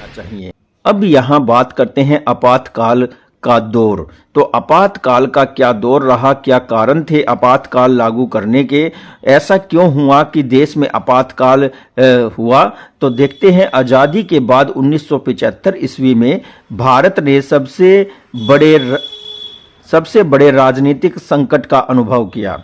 चाहिए। अब यहाँ बात करते हैं आपातकाल का दौर। तो आपातकाल का क्या दौर रहा, क्या कारण थे आपातकाल लागू करने के, ऐसा क्यों हुआ कि देश में आपातकाल हुआ। तो देखते हैं, आज़ादी के बाद 1975 ईस्वी में भारत ने सबसे बड़े राजनीतिक संकट का अनुभव किया।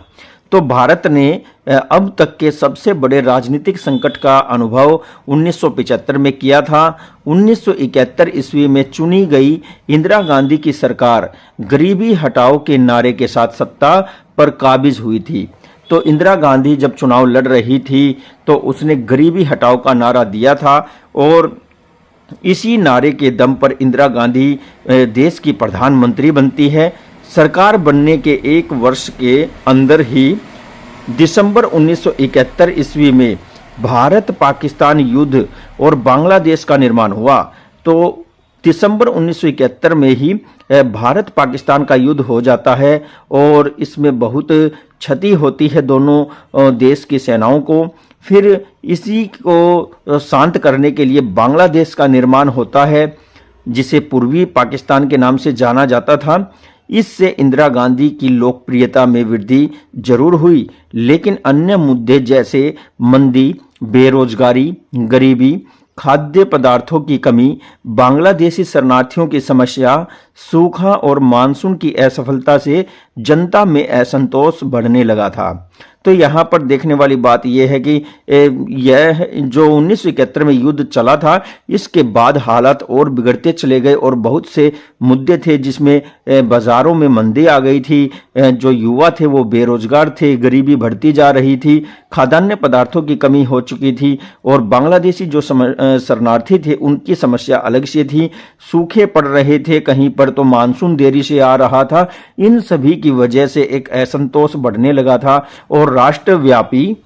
तो भारत ने अब तक के सबसे बड़े राजनीतिक संकट का अनुभव 1975 में किया था। 1971 ईस्वी में चुनी गई इंदिरा गांधी की सरकार गरीबी हटाओ के नारे के साथ सत्ता पर काबिज हुई थी। तो इंदिरा गांधी जब चुनाव लड़ रही थी तो उसने गरीबी हटाओ का नारा दिया था और इसी नारे के दम पर इंदिरा गांधी देश की प्रधानमंत्री बनती है। सरकार बनने के एक वर्ष के अंदर ही दिसंबर 1971 ईस्वी में भारत पाकिस्तान युद्ध और बांग्लादेश का निर्माण हुआ। तो दिसंबर 1971 में ही भारत पाकिस्तान का युद्ध हो जाता है और इसमें बहुत क्षति होती है दोनों देश की सेनाओं को। फिर इसी को शांत करने के लिए बांग्लादेश का निर्माण होता है, जिसे पूर्वी पाकिस्तान के नाम से जाना जाता था। इससे इंदिरा गांधी की लोकप्रियता में वृद्धि जरूर हुई, लेकिन अन्य मुद्दे जैसे मंदी, बेरोजगारी, गरीबी, खाद्य पदार्थों की कमी, बांग्लादेशी शरणार्थियों की समस्या, सूखा और मानसून की असफलता से जनता में असंतोष बढ़ने लगा था। तो यहाँ पर देखने वाली बात यह है कि यह जो 1971 में युद्ध चला था, इसके बाद हालात और बिगड़ते चले गए और बहुत से मुद्दे थे जिसमें बाजारों में मंदी आ गई थी, जो युवा थे वो बेरोजगार थे, गरीबी बढ़ती जा रही थी, खाद्यान्न पदार्थों की कमी हो चुकी थी और बांग्लादेशी जो शरणार्थी थे उनकी समस्या अलग से थी, सूखे पड़ रहे थे, कहीं पर तो मानसून देरी से आ रहा था। इन सभी की वजह से एक असंतोष बढ़ने लगा था और राष्ट्रव्यापी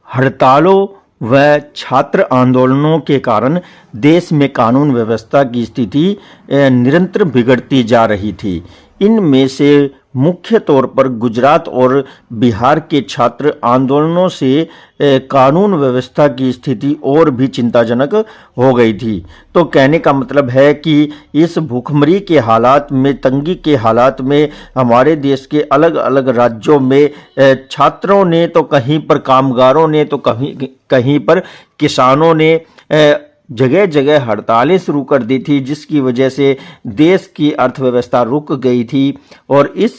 हड़तालों व छात्र आंदोलनों के कारण देश में कानून व्यवस्था की स्थिति निरंतर बिगड़ती जा रही थी। इनमें से मुख्य तौर पर गुजरात और बिहार के छात्र आंदोलनों से कानून व्यवस्था की स्थिति और भी चिंताजनक हो गई थी। तो कहने का मतलब है कि इस भूखमरी के हालात में, तंगी के हालात में हमारे देश के अलग अलग राज्यों में छात्रों ने तो कहीं पर, कामगारों ने तो कहीं पर किसानों ने जगह जगह हड़तालें शुरू कर दी थी, जिसकी वजह से देश की अर्थव्यवस्था रुक गई थी और इस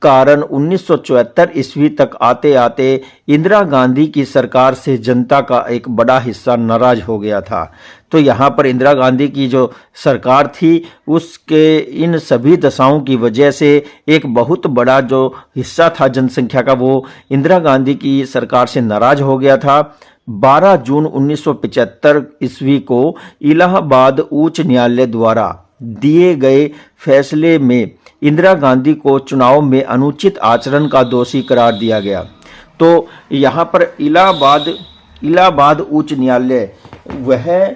कारण 1974 ईस्वी तक आते आते इंदिरा गांधी की सरकार से जनता का एक बड़ा हिस्सा नाराज हो गया था। तो यहाँ पर इंदिरा गांधी की जो सरकार थी उसके इन सभी दशाओं की वजह से एक बहुत बड़ा जो हिस्सा था जनसंख्या का, वो इंदिरा गांधी की सरकार से नाराज हो गया था। 12 जून 1975 ईस्वी को इलाहाबाद उच्च न्यायालय द्वारा दिए गए फैसले में इंदिरा गांधी को चुनाव में अनुचित आचरण का दोषी करार दिया गया। तो यहाँ पर इलाहाबाद उच्च न्यायालय वह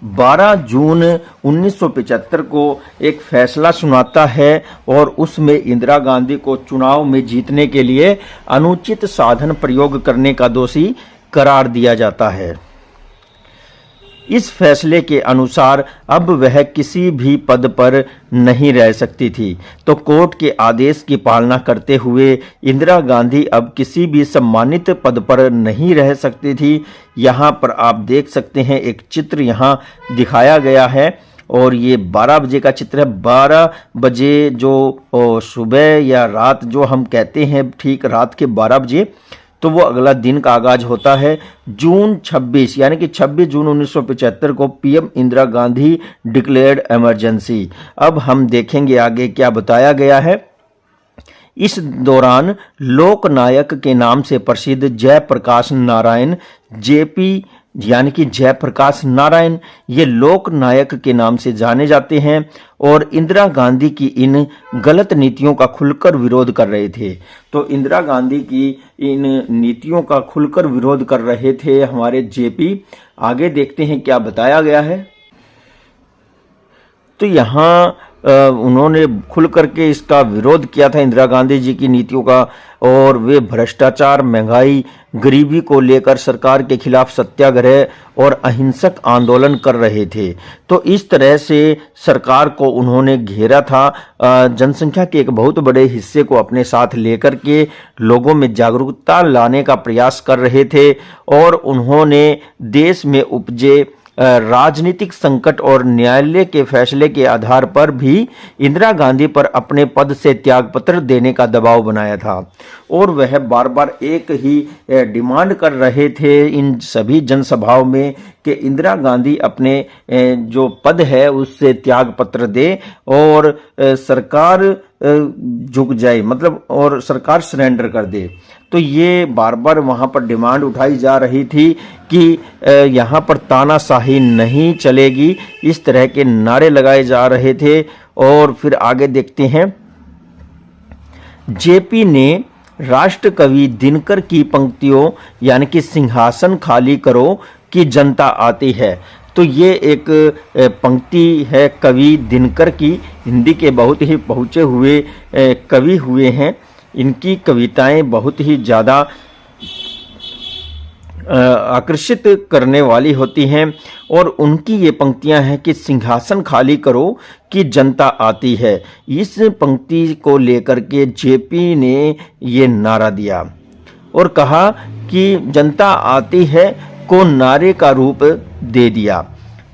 12 जून 1975 को एक फैसला सुनाता है और उसमें इंदिरा गांधी को चुनाव में जीतने के लिए अनुचित साधन प्रयोग करने का दोषी करार दिया जाता है। इस फैसले के अनुसार अब वह किसी भी पद पर नहीं रह सकती थी। तो कोर्ट के आदेश की पालना करते हुए इंदिरा गांधी अब किसी भी सम्मानित पद पर नहीं रह सकती थी। यहाँ पर आप देख सकते हैं, एक चित्र यहाँ दिखाया गया है और ये 12 बजे का चित्र है। 12 बजे जो सुबह या रात जो हम कहते हैं, ठीक रात के 12 बजे, तो वो अगला दिन का आगाज होता है। जून 26 यानी कि 26 जून 1975 को PM Indira Gandhi declared emergency. अब हम देखेंगे आगे क्या बताया गया है। इस दौरान लोकनायक के नाम से प्रसिद्ध जयप्रकाश नारायण जेपी यानी कि जयप्रकाश नारायण, ये लोक नायक के नाम से जाने जाते हैं और इंदिरा गांधी की इन गलत नीतियों का खुलकर विरोध कर रहे थे। तो इंदिरा गांधी की इन नीतियों का खुलकर विरोध कर रहे थे हमारे जेपी। आगे देखते हैं क्या बताया गया है। तो यहाँ उन्होंने खुल करके इसका विरोध किया था इंदिरा गांधी जी की नीतियों का, और वे भ्रष्टाचार, महंगाई, गरीबी को लेकर सरकार के खिलाफ सत्याग्रह और अहिंसक आंदोलन कर रहे थे। तो इस तरह से सरकार को उन्होंने घेरा था। जनसंख्या के एक बहुत बड़े हिस्से को अपने साथ लेकर के लोगों में जागरूकता लाने का प्रयास कर रहे थे, और उन्होंने देश में उपजे राजनीतिक संकट और न्यायालय के फैसले के आधार पर भी इंदिरा गांधी पर अपने पद से त्यागपत्र देने का दबाव बनाया था। और वह बार बार एक ही डिमांड कर रहे थे इन सभी जनसभाओं में कि इंदिरा गांधी अपने जो पद है उससे त्यागपत्र दे और सरकार झुक जाए, मतलब और सरकार सरेंडर कर दे। तो ये बार बार वहां पर डिमांड उठाई जा रही थी कि यहाँ पर तानाशाही नहीं चलेगी, इस तरह के नारे लगाए जा रहे थे। और फिर आगे देखते हैं, जेपी ने राष्ट्र कवि दिनकर की पंक्तियों यानी कि सिंहासन खाली करो कि जनता आती है। तो ये एक पंक्ति है कवि दिनकर की, हिंदी के बहुत ही पहुँचे हुए कवि हुए हैं। इनकी कविताएं बहुत ही ज़्यादा आकर्षित करने वाली होती हैं, और उनकी ये पंक्तियां हैं कि सिंहासन खाली करो कि जनता आती है। इस पंक्ति को लेकर के जेपी ने ये नारा दिया और कहा कि जनता आती है को नारे का रूप दे दिया।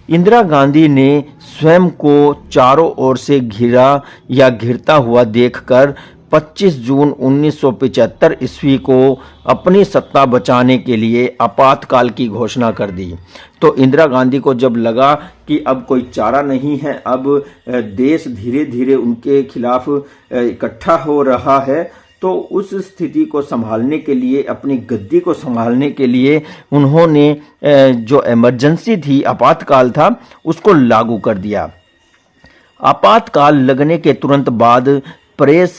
इंदिरा गांधी ने स्वयं को चारों ओर से घिरा या घिरता हुआ देखकर 25 जून 1975 ईस्वी को अपनी सत्ता बचाने के लिए आपातकाल की घोषणा कर दी। तो इंदिरा गांधी को जब लगा कि अब कोई चारा नहीं है, अब देश धीरे धीरे उनके खिलाफ इकट्ठा हो रहा है, तो उस स्थिति को संभालने के लिए, अपनी गद्दी को संभालने के लिए उन्होंने जो इमरजेंसी थी, आपातकाल था, उसको लागू कर दिया। आपातकाल लगने के तुरंत बाद प्रेस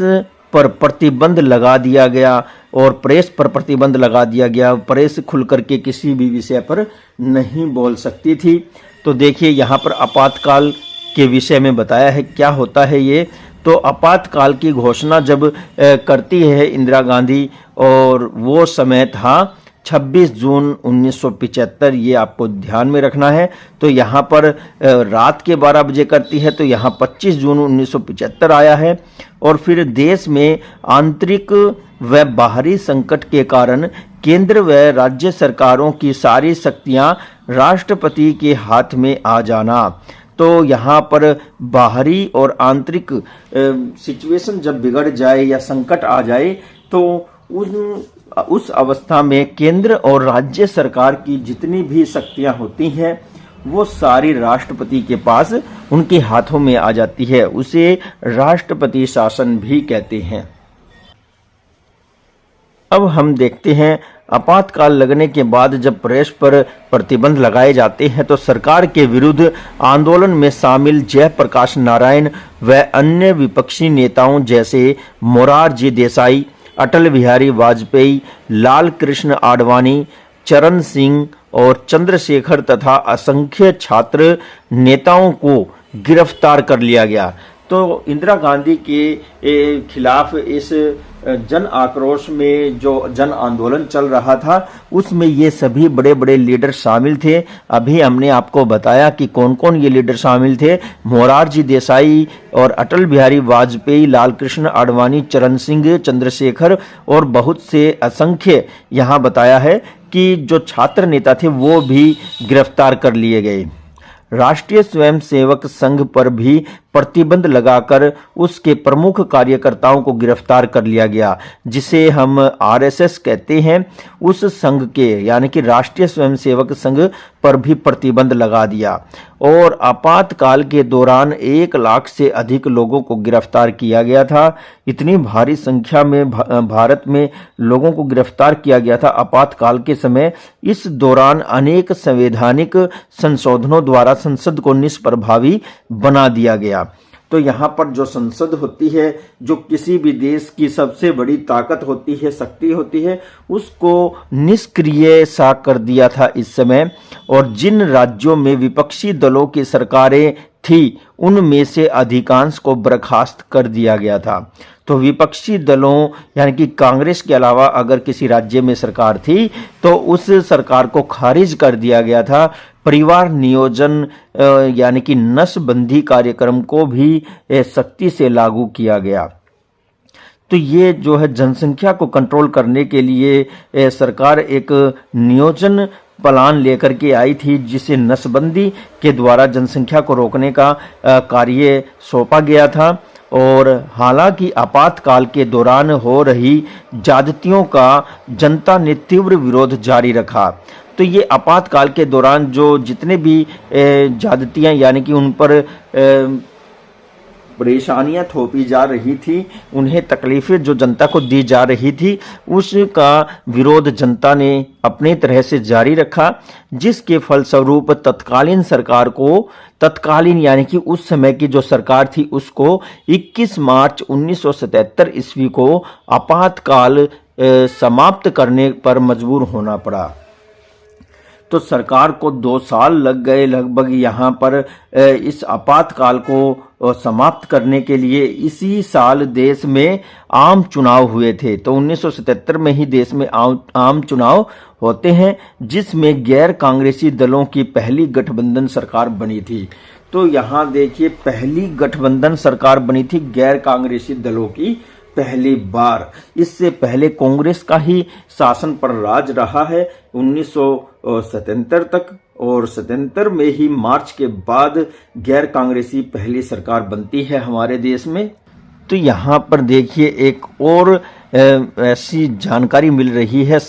पर प्रतिबंध लगा दिया गया, और प्रेस पर प्रतिबंध लगा दिया गया। प्रेस खुल करके किसी भी विषय पर नहीं बोल सकती थी। तो देखिए यहाँ पर आपातकाल के विषय में बताया है क्या होता है ये। तो आपातकाल की घोषणा जब करती है इंदिरा गांधी, और वो समय था 26 जून 1975, ये आपको ध्यान में रखना है। तो यहाँ पर रात के 12 बजे करती है, तो यहाँ 25 जून 1975 आया है। और फिर देश में आंतरिक व बाहरी संकट के कारण केंद्र व राज्य सरकारों की सारी शक्तियाँ राष्ट्रपति के हाथ में आ जाना। तो यहाँ पर बाहरी और आंतरिक सिचुएशन जब बिगड़ जाए या संकट आ जाए, तो उस अवस्था में केंद्र और राज्य सरकार की जितनी भी शक्तियां होती हैं वो सारी राष्ट्रपति के पास उनके हाथों में आ जाती है। उसे राष्ट्रपति शासन भी कहते हैं। अब हम देखते हैं आपातकाल लगने के बाद जब प्रेस पर प्रतिबंध लगाए जाते हैं, तो सरकार के विरुद्ध आंदोलन में शामिल जयप्रकाश नारायण व अन्य विपक्षी नेताओं जैसे मोरारजी देसाई, अटल बिहारी वाजपेयी, लाल कृष्ण आडवाणी, चरण सिंह और चंद्रशेखर तथा असंख्य छात्र नेताओं को गिरफ्तार कर लिया गया। तो इंदिरा गांधी के खिलाफ इस जन आक्रोश में जो जन आंदोलन चल रहा था, उसमें ये सभी बड़े बड़े लीडर शामिल थे। अभी हमने आपको बताया कि कौन कौन ये लीडर शामिल थे। मोरारजी देसाई और अटल बिहारी वाजपेयी, लाल कृष्ण आडवाणी, चरण सिंह, चंद्रशेखर और बहुत से असंख्य यहाँ बताया है कि जो छात्र नेता थे वो भी गिरफ्तार कर लिए गए। राष्ट्रीय स्वयंसेवक संघ पर भी प्रतिबंध लगाकर उसके प्रमुख कार्यकर्ताओं को गिरफ्तार कर लिया गया, जिसे हम आरएसएस कहते हैं। उस संघ के यानी कि राष्ट्रीय स्वयंसेवक संघ पर भी प्रतिबंध लगा दिया। और आपातकाल के दौरान 1 लाख से अधिक लोगों को गिरफ्तार किया गया था। इतनी भारी संख्या में भारत में लोगों को गिरफ्तार किया गया था आपातकाल के समय। इस दौरान अनेक संवैधानिक संशोधनों द्वारा संसद को निष्प्रभावी बना दिया गया। तो यहाँ पर जो संसद होती है, जो किसी भी देश की सबसे बड़ी ताकत होती है, शक्ति होती है, उसको निष्क्रिय सा कर दिया था इस समय। और जिन राज्यों में विपक्षी दलों की सरकारें थी उनमें से अधिकांश को बर्खास्त कर दिया गया था। तो विपक्षी दलों यानी कि कांग्रेस के अलावा अगर किसी राज्य में सरकार थी तो उस सरकार को खारिज कर दिया गया था। परिवार नियोजन यानी कि नसबंदी कार्यक्रम को भी सख्ती से लागू किया गया। तो ये जो है जनसंख्या को कंट्रोल करने के लिए सरकार एक नियोजन प्लान लेकर के आई थी, जिसे नसबंदी के द्वारा जनसंख्या को रोकने का कार्य सौंपा गया था। और हालांकि आपातकाल के दौरान हो रही ज्यादतियों का जनता ने तीव्र विरोध जारी रखा। तो ये आपातकाल के दौरान जो जितने भी ज्यादतियां यानी कि उन पर परेशानियां थोपी जा रही थी, उन्हें तकलीफें जो जनता को दी जा रही थी, उसका विरोध जनता ने अपनी तरह से जारी रखा, जिसके फलस्वरूप तत्कालीन यानी कि उस समय की जो सरकार थी उसको 21 मार्च 1977 ईस्वी को आपातकाल समाप्त करने पर मजबूर होना पड़ा। तो सरकार को 2 साल लग गए लगभग यहाँ पर इस आपातकाल को समाप्त करने के लिए। इसी साल देश में आम चुनाव हुए थे। तो 1977 में ही देश में आम चुनाव होते हैं, जिसमें गैर कांग्रेसी दलों की पहली गठबंधन सरकार बनी थी। तो यहाँ देखिए, पहली गठबंधन सरकार बनी थी गैर कांग्रेसी दलों की पहली बार। इससे पहले कांग्रेस का ही शासन पर राज रहा है 1977 तक, और 77 में ही मार्च के बाद गैर कांग्रेसी पहली सरकार बनती है हमारे देश में। तो यहाँ पर देखिए एक और ऐसी जानकारी मिल रही है।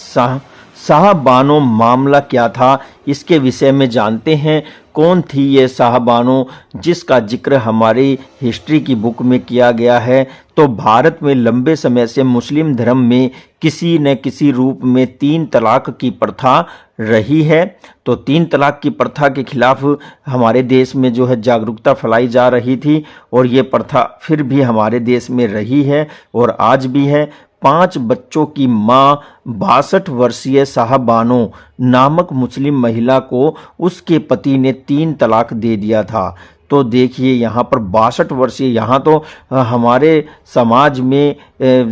शाहबानो मामला क्या था, इसके विषय में जानते हैं। कौन थी ये शाहबानो, जिसका जिक्र हमारी हिस्ट्री की बुक में किया गया है। तो भारत में लंबे समय से मुस्लिम धर्म में किसी न किसी रूप में 3 तलाक की प्रथा रही है। तो 3 तलाक की प्रथा के खिलाफ हमारे देश में जो है जागरूकता फैलाई जा रही थी, और ये प्रथा फिर भी हमारे देश में रही है और आज भी है। 5 बच्चों की मां 62 वर्षीय शाहबानो नामक मुस्लिम महिला को उसके पति ने 3 तलाक दे दिया था। तो देखिए यहाँ पर 62 वर्षीय, यहाँ तो हमारे समाज में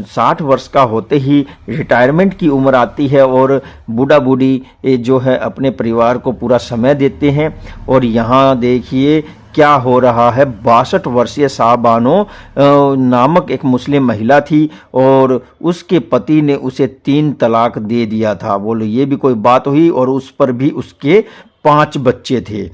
60 वर्ष का होते ही रिटायरमेंट की उम्र आती है और बूढ़ा बूढ़ी जो है अपने परिवार को पूरा समय देते हैं। और यहाँ देखिए क्या हो रहा है। 62 वर्षीय शाहबानो नामक एक मुस्लिम महिला थी और उसके पति ने उसे 3 तलाक दे दिया था। बोलो ये भी कोई बात हुई। और उस पर भी उसके 5 बच्चे थे।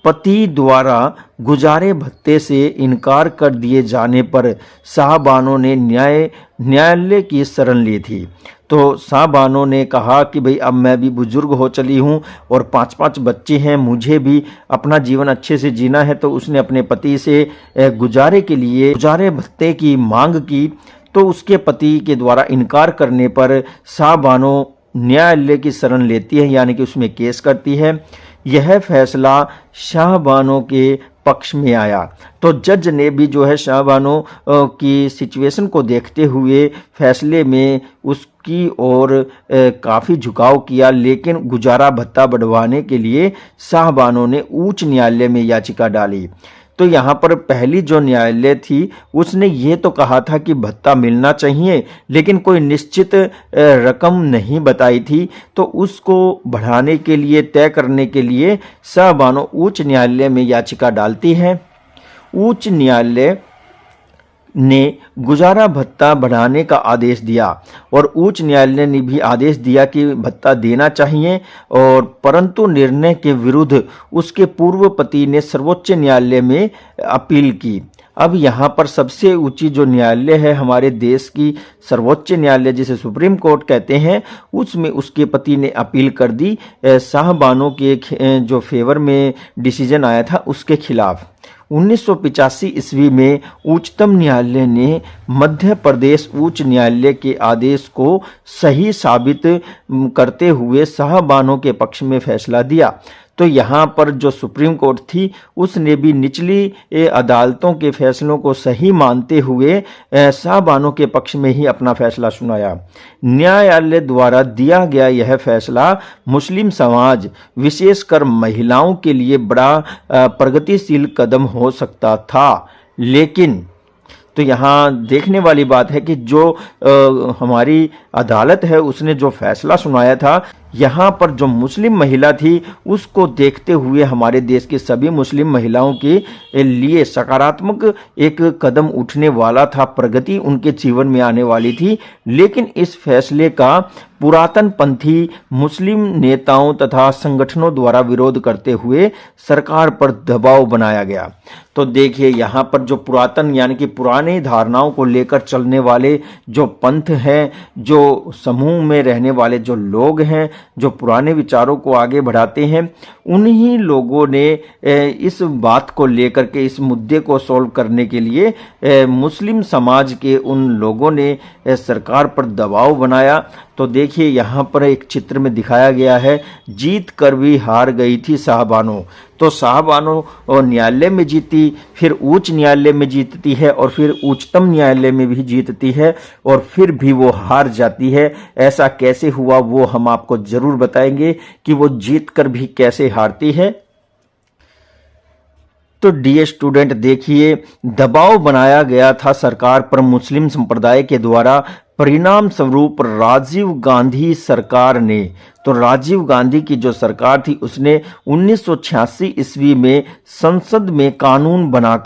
पति द्वारा गुजारे भत्ते से इनकार कर दिए जाने पर शाहबानो ने न्यायालय की शरण ली थी। तो शाहबानो ने कहा कि भाई अब मैं भी बुजुर्ग हो चली हूँ और 5-5 बच्चे हैं, मुझे भी अपना जीवन अच्छे से जीना है। तो उसने अपने पति से गुजारे भत्ते की मांग की। तो उसके पति के द्वारा इनकार करने पर शाहबानो न्यायालय की शरण लेती है, यानी कि उसमें केस करती है। यह फैसला शाहबानो के पक्ष में आया। तो जज ने भी जो है शाहबानो की सिचुएशन को देखते हुए फैसले में उसकी ओर काफ़ी झुकाव किया, लेकिन गुजारा भत्ता बढ़वाने के लिए शाहबानो ने उच्च न्यायालय में याचिका डाली। तो यहाँ पर पहली जो न्यायालय थी उसने ये तो कहा था कि भत्ता मिलना चाहिए, लेकिन कोई निश्चित रकम नहीं बताई थी। तो उसको बढ़ाने के लिए, तय करने के लिए शाहबानो उच्च न्यायालय में याचिका डालती है। उच्च न्यायालय ने गुजारा भत्ता बढ़ाने का आदेश दिया और उच्च न्यायालय ने भी आदेश दिया कि भत्ता देना चाहिए, और परंतु निर्णय के विरुद्ध उसके पूर्व पति ने सर्वोच्च न्यायालय में अपील की। अब यहाँ पर सबसे ऊंची जो न्यायालय है हमारे देश की, सर्वोच्च न्यायालय जिसे सुप्रीम कोर्ट कहते हैं, उसमें उसके पति ने अपील कर दी शाहबानो के जो फेवर में डिसीजन आया था उसके खिलाफ। 1985 ईस्वी में उच्चतम न्यायालय ने मध्य प्रदेश उच्च न्यायालय के आदेश को सही साबित करते हुए शाहबानो के पक्ष में फैसला दिया। तो यहाँ पर जो सुप्रीम कोर्ट थी उसने भी निचली अदालतों के फैसलों को सही मानते हुए साहबानों के पक्ष में ही अपना फैसला सुनाया। न्यायालय द्वारा दिया गया यह फैसला मुस्लिम समाज विशेषकर महिलाओं के लिए बड़ा प्रगतिशील कदम हो सकता था। लेकिन तो यहाँ देखने वाली बात है कि जो हमारी अदालत है उसने जो फैसला सुनाया था, यहाँ पर जो मुस्लिम महिला थी उसको देखते हुए हमारे देश की सभी मुस्लिम महिलाओं के लिए सकारात्मक एक कदम उठने वाला था, प्रगति उनके जीवन में आने वाली थी। लेकिन इस फैसले का पुरातन पंथी मुस्लिम नेताओं तथा संगठनों द्वारा विरोध करते हुए सरकार पर दबाव बनाया गया। तो देखिए यहाँ पर जो पुरातन यानी कि पुरानी धारणाओं को लेकर चलने वाले जो पंथ हैं, जो समूह में रहने वाले जो लोग हैं, जो पुराने विचारों को आगे बढ़ाते हैं, उन्हीं लोगों ने इस बात को लेकर के इस मुद्दे को सॉल्व करने के लिए मुस्लिम समाज के उन लोगों ने सरकार पर दबाव बनाया। तो देखिए यहाँ पर एक चित्र में दिखाया गया है, जीत कर भी हार गई थी साहबानो। तो साहबानो और न्यायालय में जीती, फिर उच्च न्यायालय में जीतती है और फिर उच्चतम न्यायालय में भी जीतती है और फिर भी वो हार जाती है। ऐसा कैसे हुआ वो हम आपको जरूर बताएंगे कि वो जीत कर भी कैसे हारती है। तो डियर स्टूडेंट, देखिए दबाव बनाया गया था सरकार पर मुस्लिम संप्रदाय के द्वारा। परिणाम स्वरूप राजीव गांधी सरकार ने, तो राजीव गांधी की जो सरकार थी उसने 1986 ईस्वी में संसद में कानून बनाया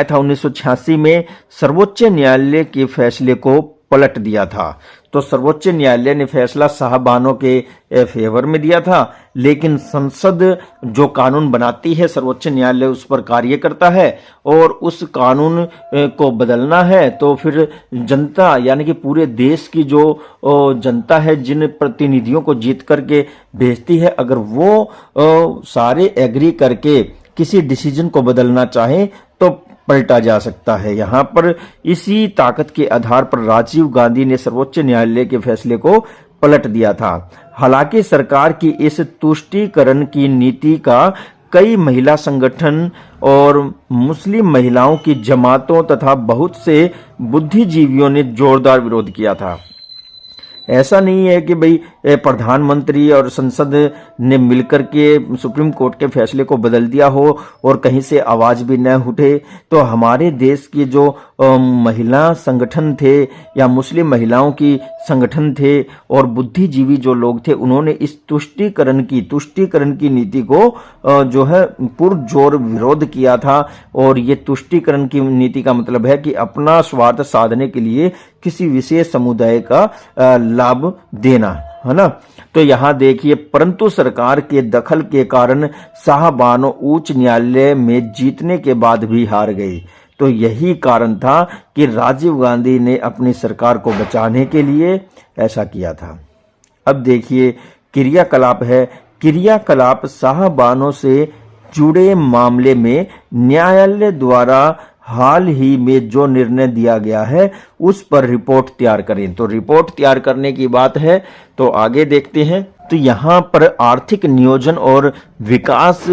था। 1986 में सर्वोच्च न्यायालय के फैसले को पलट दिया था। तो सर्वोच्च न्यायालय ने फैसला साहबानों के फेवर में दिया था, लेकिन संसद जो कानून बनाती है, सर्वोच्च न्यायालय उस पर कार्य करता है और उस कानून को बदलना है तो फिर जनता यानी कि पूरे देश की जो जनता है, जिन प्रतिनिधियों को जीत करके भेजती है, अगर वो सारे एग्री करके किसी डिसीजन को बदलना चाहे तो पलटा जा सकता है। यहाँ पर इसी ताकत के आधार पर राजीव गांधी ने सर्वोच्च न्यायालय के फैसले को पलट दिया था। हालांकि सरकार की इस तुष्टीकरण की नीति का कई महिला संगठन और मुस्लिम महिलाओं की जमातों तथा बहुत से बुद्धिजीवियों ने जोरदार विरोध किया था। ऐसा नहीं है कि भाई प्रधानमंत्री और संसद ने मिलकर के सुप्रीम कोर्ट के फैसले को बदल दिया हो और कहीं से आवाज भी न उठे। तो हमारे देश के जो महिला संगठन थे या मुस्लिम महिलाओं की संगठन थे और बुद्धिजीवी जो लोग थे, उन्होंने इस तुष्टीकरण की नीति को जो है पुरजोर विरोध किया था। और ये तुष्टीकरण की नीति का मतलब है कि अपना स्वार्थ साधने के लिए किसी विशेष समुदाय का लाभ देना, है ना। तो यहाँ देखिए, परंतु सरकार के दखल के कारण साहबानो उच्च न्यायालय में जीतने के बाद भी हार गई। तो यही कारण था कि राजीव गांधी ने अपनी सरकार को बचाने के लिए ऐसा किया था। अब देखिए क्रियाकलाप है। क्रियाकलाप साहबानों से जुड़े मामले में न्यायालय द्वारा हाल ही में जो निर्णय दिया गया है उस पर रिपोर्ट तैयार करें। तो रिपोर्ट तैयार करने की बात है, तो आगे देखते हैं। तो यहाँ पर आर्थिक नियोजन और विकास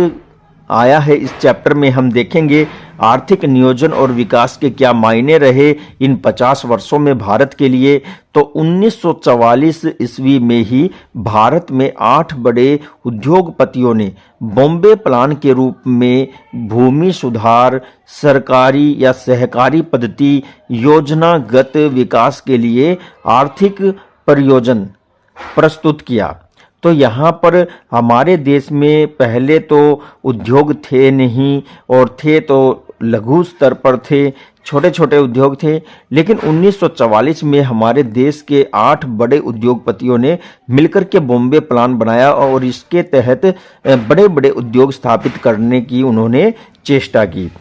आया है। इस चैप्टर में हम देखेंगे आर्थिक नियोजन और विकास के क्या मायने रहे इन 50 वर्षों में भारत के लिए। तो 1944 ईस्वी में ही भारत में 8 बड़े उद्योगपतियों ने बॉम्बे प्लान के रूप में भूमि सुधार, सरकारी या सहकारी पद्धति, योजनागत विकास के लिए आर्थिक परियोजना प्रस्तुत किया। तो यहाँ पर हमारे देश में पहले तो उद्योग थे नहीं, और थे तो लघु स्तर पर थे, छोटे छोटे उद्योग थे। लेकिन 1944 में हमारे देश के 8 बड़े उद्योगपतियों ने मिलकर के बॉम्बे प्लान बनाया और इसके तहत बड़े बड़े उद्योग स्थापित करने की उन्होंने चेष्टा की।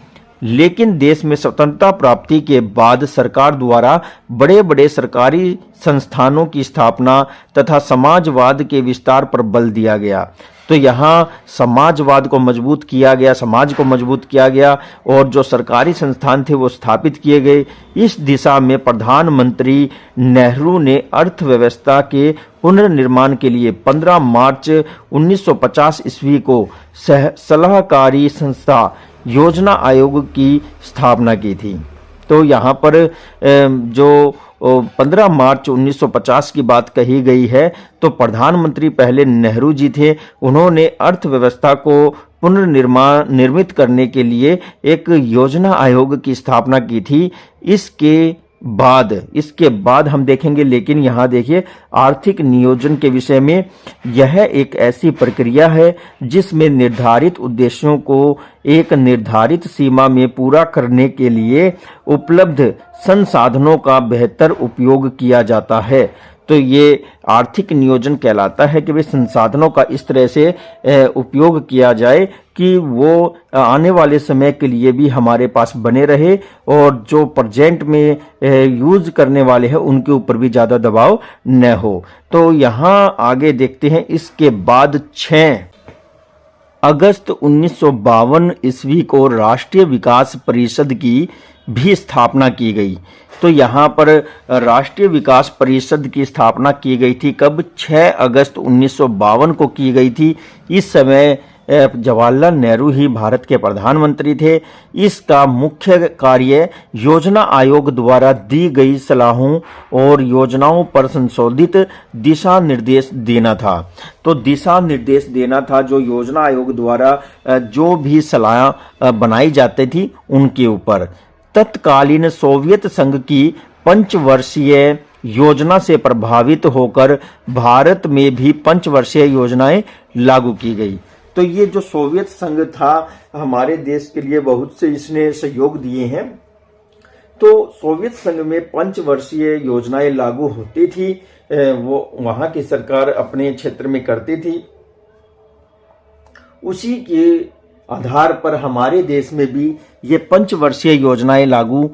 लेकिन देश में स्वतंत्रता प्राप्ति के बाद सरकार द्वारा बड़े बड़े सरकारी संस्थानों की स्थापना तथा समाजवाद के विस्तार पर बल दिया गया। तो यहाँ समाजवाद को मजबूत किया गया, समाज को मजबूत किया गया और जो सरकारी संस्थान थे वो स्थापित किए गए। इस दिशा में प्रधानमंत्री नेहरू ने अर्थव्यवस्था के पुनर्निर्माण के लिए 15 मार्च 1950 ईस्वी को सलाहकारी संस्था योजना आयोग की स्थापना की थी। तो यहाँ पर जो 15 मार्च 1950 की बात कही गई है, तो प्रधानमंत्री पहले नेहरू जी थे। उन्होंने अर्थव्यवस्था को पुनर्निर्मित करने के लिए एक योजना आयोग की स्थापना की थी। इसके बाद हम देखेंगे, लेकिन यहाँ देखिए आर्थिक नियोजन के विषय में, यह एक ऐसी प्रक्रिया है जिसमें निर्धारित उद्देश्यों को एक निर्धारित सीमा में पूरा करने के लिए उपलब्ध संसाधनों का बेहतर उपयोग किया जाता है। तो ये आर्थिक नियोजन कहलाता है कि वे संसाधनों का इस तरह से उपयोग किया जाए कि वो आने वाले समय के लिए भी हमारे पास बने रहे और जो प्रेजेंट में यूज करने वाले हैं उनके ऊपर भी ज़्यादा दबाव न हो। तो यहाँ आगे देखते हैं। इसके बाद 6 अगस्त 1952 ईस्वी को राष्ट्रीय विकास परिषद की भी स्थापना की गई। तो यहाँ पर राष्ट्रीय विकास परिषद की स्थापना की गई थी कब? 6 अगस्त 1952 को की गई थी। इस समय जवाहरलाल नेहरू ही भारत के प्रधानमंत्री थे। इसका मुख्य कार्य योजना आयोग द्वारा दी गई सलाहों और योजनाओं पर संशोधित दिशा निर्देश देना था। तो दिशा निर्देश देना था जो योजना आयोग द्वारा जो भी सलाह बनाई जाती थी उनके ऊपर। तत्कालीन सोवियत संघ की पंचवर्षीय योजना से प्रभावित होकर भारत में भी पंचवर्षीय योजनाएं लागू की गई। तो ये जो सोवियत संघ था हमारे देश के लिए बहुत से इसने सहयोग दिए हैं। तो सोवियत संघ में पंचवर्षीय योजनाएं लागू होती थी, वो वहां की सरकार अपने क्षेत्र में करती थी। उसी के आधार पर हमारे देश में भी ये पंचवर्षीय योजनाएं लागू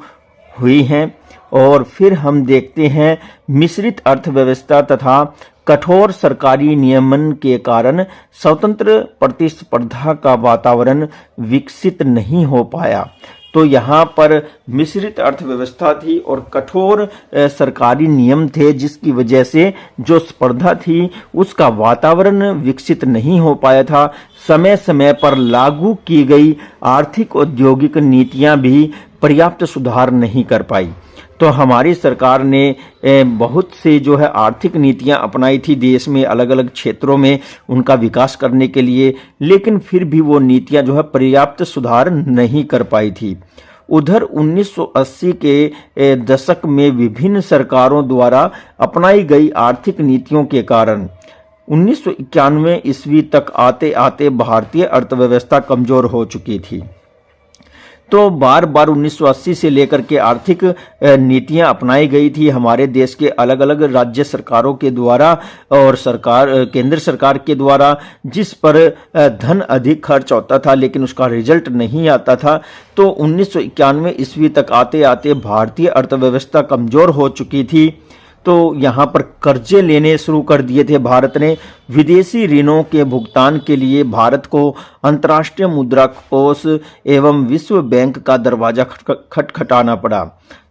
हुई हैं। और फिर हम देखते हैं मिश्रित अर्थव्यवस्था तथा कठोर सरकारी नियमन के कारण स्वतंत्र प्रतिस्पर्धा का वातावरण विकसित नहीं हो पाया। तो यहाँ पर मिश्रित अर्थव्यवस्था थी और कठोर सरकारी नियम थे जिसकी वजह से जो स्पर्धा थी उसका वातावरण विकसित नहीं हो पाया था। समय समय पर लागू की गई आर्थिक औद्योगिक नीतियां भी पर्याप्त सुधार नहीं कर पाई। तो हमारी सरकार ने बहुत से जो है आर्थिक नीतियां अपनाई थी देश में अलग अलग क्षेत्रों में उनका विकास करने के लिए, लेकिन फिर भी वो नीतियां जो है पर्याप्त सुधार नहीं कर पाई थी। उधर 1980 के दशक में विभिन्न सरकारों द्वारा अपनाई गई आर्थिक नीतियों के कारण 1991 ईस्वी तक आते आते भारतीय अर्थव्यवस्था कमजोर हो चुकी थी। तो बार बार 1980 से लेकर के आर्थिक नीतियां अपनाई गई थी हमारे देश के अलग अलग राज्य सरकारों के द्वारा और केंद्र सरकार के द्वारा, जिस पर धन अधिक खर्च होता था लेकिन उसका रिजल्ट नहीं आता था। तो 1991 ईस्वी तक आते आते भारतीय अर्थव्यवस्था कमजोर हो चुकी थी। तो यहाँ पर कर्जे लेने शुरू कर दिए थे भारत ने। विदेशी ऋणों के भुगतान के लिए भारत को अंतर्राष्ट्रीय मुद्रा कोष एवं विश्व बैंक का दरवाजा खटखटाना पड़ा।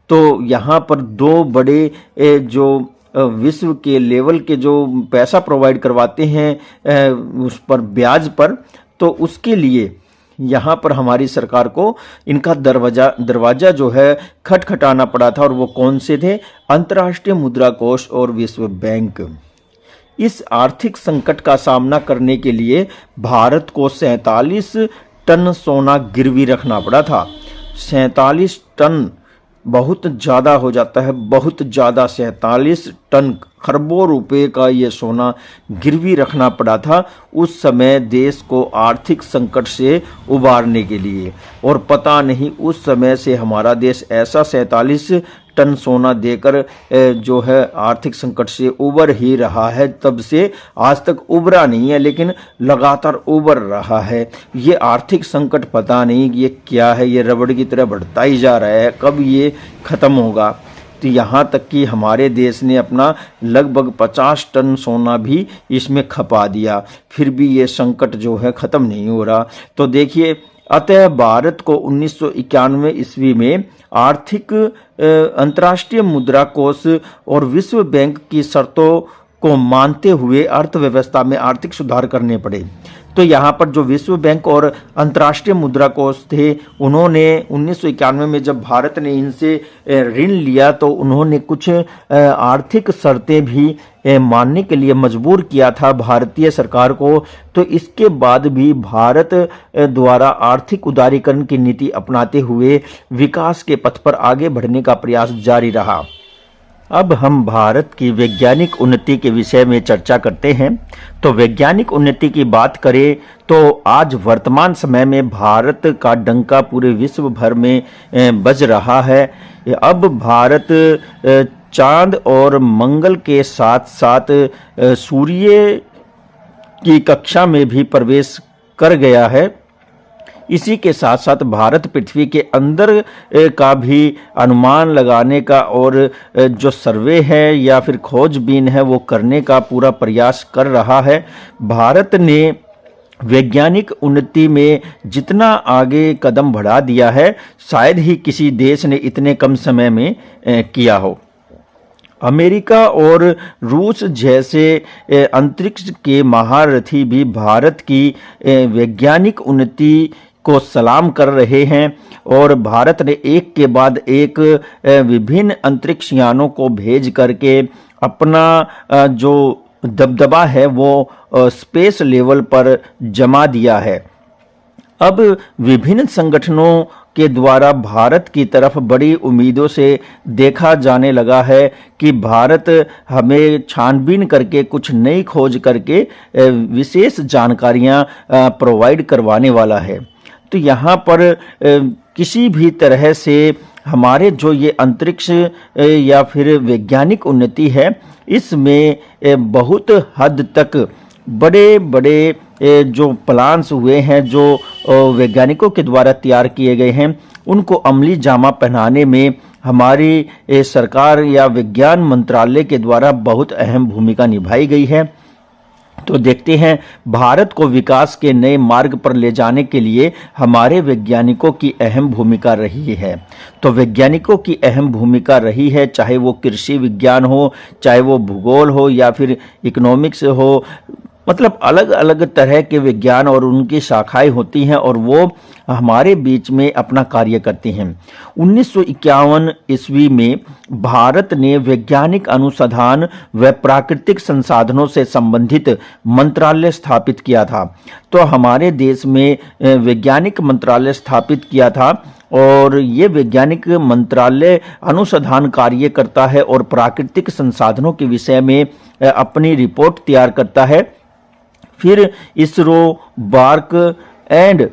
तो यहाँ पर दो बड़े जो विश्व के लेवल के जो पैसा प्रोवाइड करवाते हैं उस पर ब्याज पर, तो उसके लिए यहाँ पर हमारी सरकार को इनका दरवाजा जो है खटखटाना पड़ा था। और वो कौन से थे? अंतर्राष्ट्रीय मुद्रा कोष और विश्व बैंक। इस आर्थिक संकट का सामना करने के लिए भारत को 47 टन सोना गिरवी रखना पड़ा था। 47 टन बहुत ज़्यादा हो जाता है, बहुत ज़्यादा। 47 टन खरबों रुपए का ये सोना गिरवी रखना पड़ा था उस समय देश को आर्थिक संकट से उबारने के लिए। और पता नहीं उस समय से हमारा देश ऐसा 47 टन सोना देकर जो है आर्थिक संकट से उबर ही रहा है। तब से आज तक उबरा नहीं है, लेकिन लगातार उबर रहा है। ये आर्थिक संकट पता नहीं ये क्या है, ये रबड़ की तरह बढ़ता ही जा रहा है, कब ये खत्म होगा। तो यहाँ तक कि हमारे देश ने अपना लगभग 50 टन सोना भी इसमें खपा दिया, फिर भी ये संकट जो है ख़त्म नहीं हो रहा। तो देखिए, अतः भारत को 1991 ईस्वी में आर्थिक अंतर्राष्ट्रीय मुद्रा कोष और विश्व बैंक की शर्तों को मानते हुए अर्थव्यवस्था में आर्थिक सुधार करने पड़े। तो यहाँ पर जो विश्व बैंक और अंतर्राष्ट्रीय मुद्रा कोष थे, उन्होंने 1991 में जब भारत ने इनसे ऋण लिया तो उन्होंने कुछ आर्थिक शर्तें भी मानने के लिए मजबूर किया था भारतीय सरकार को। तो इसके बाद भी भारत द्वारा आर्थिक उदारीकरण की नीति अपनाते हुए विकास के पथ पर आगे बढ़ने का प्रयास जारी रहा। अब हम भारत की वैज्ञानिक उन्नति के विषय में चर्चा करते हैं। तो वैज्ञानिक उन्नति की बात करें तो आज वर्तमान समय में भारत का डंका पूरे विश्व भर में बज रहा है। अब भारत चांद और मंगल के साथ साथ सूर्य की कक्षा में भी प्रवेश कर गया है। इसी के साथ साथ भारत पृथ्वी के अंदर का भी अनुमान लगाने का और जो सर्वे है या फिर खोजबीन है वो करने का पूरा प्रयास कर रहा है। भारत ने वैज्ञानिक उन्नति में जितना आगे कदम बढ़ा दिया है, शायद ही किसी देश ने इतने कम समय में किया हो। अमेरिका और रूस जैसे अंतरिक्ष के महारथी भी भारत की वैज्ञानिक उन्नति को सलाम कर रहे हैं और भारत ने एक के बाद एक विभिन्न अंतरिक्ष यानों को भेज करके अपना जो दबदबा है वो स्पेस लेवल पर जमा दिया है। अब विभिन्न संगठनों के द्वारा भारत की तरफ बड़ी उम्मीदों से देखा जाने लगा है कि भारत हमें छानबीन करके कुछ नई खोज करके विशेष जानकारियां प्रोवाइड करवाने वाला है। तो यहाँ पर किसी भी तरह से हमारे जो ये अंतरिक्ष या फिर वैज्ञानिक उन्नति है, इसमें बहुत हद तक बड़े बड़े जो प्लान्स हुए हैं, जो वैज्ञानिकों के द्वारा तैयार किए गए हैं, उनको अमली जामा पहनाने में हमारी सरकार या विज्ञान मंत्रालय के द्वारा बहुत अहम भूमिका निभाई गई है। तो देखते हैं भारत को विकास के नए मार्ग पर ले जाने के लिए हमारे वैज्ञानिकों की अहम भूमिका रही है। तो वैज्ञानिकों की अहम भूमिका रही है, चाहे वो कृषि विज्ञान हो, चाहे वो भूगोल हो या फिर इकोनॉमिक्स हो, मतलब अलग अलग तरह के विज्ञान और उनकी शाखाएं होती हैं और वो हमारे बीच में अपना कार्य करती हैं। 1951 ईस्वी में भारत ने वैज्ञानिक अनुसंधान व प्राकृतिक संसाधनों से संबंधित मंत्रालय स्थापित किया था। तो हमारे देश में वैज्ञानिक मंत्रालय स्थापित किया था और ये वैज्ञानिक मंत्रालय अनुसंधान कार्य करता है और प्राकृतिक संसाधनों के विषय में अपनी रिपोर्ट तैयार करता है। फिर इसरो, बार्क एंड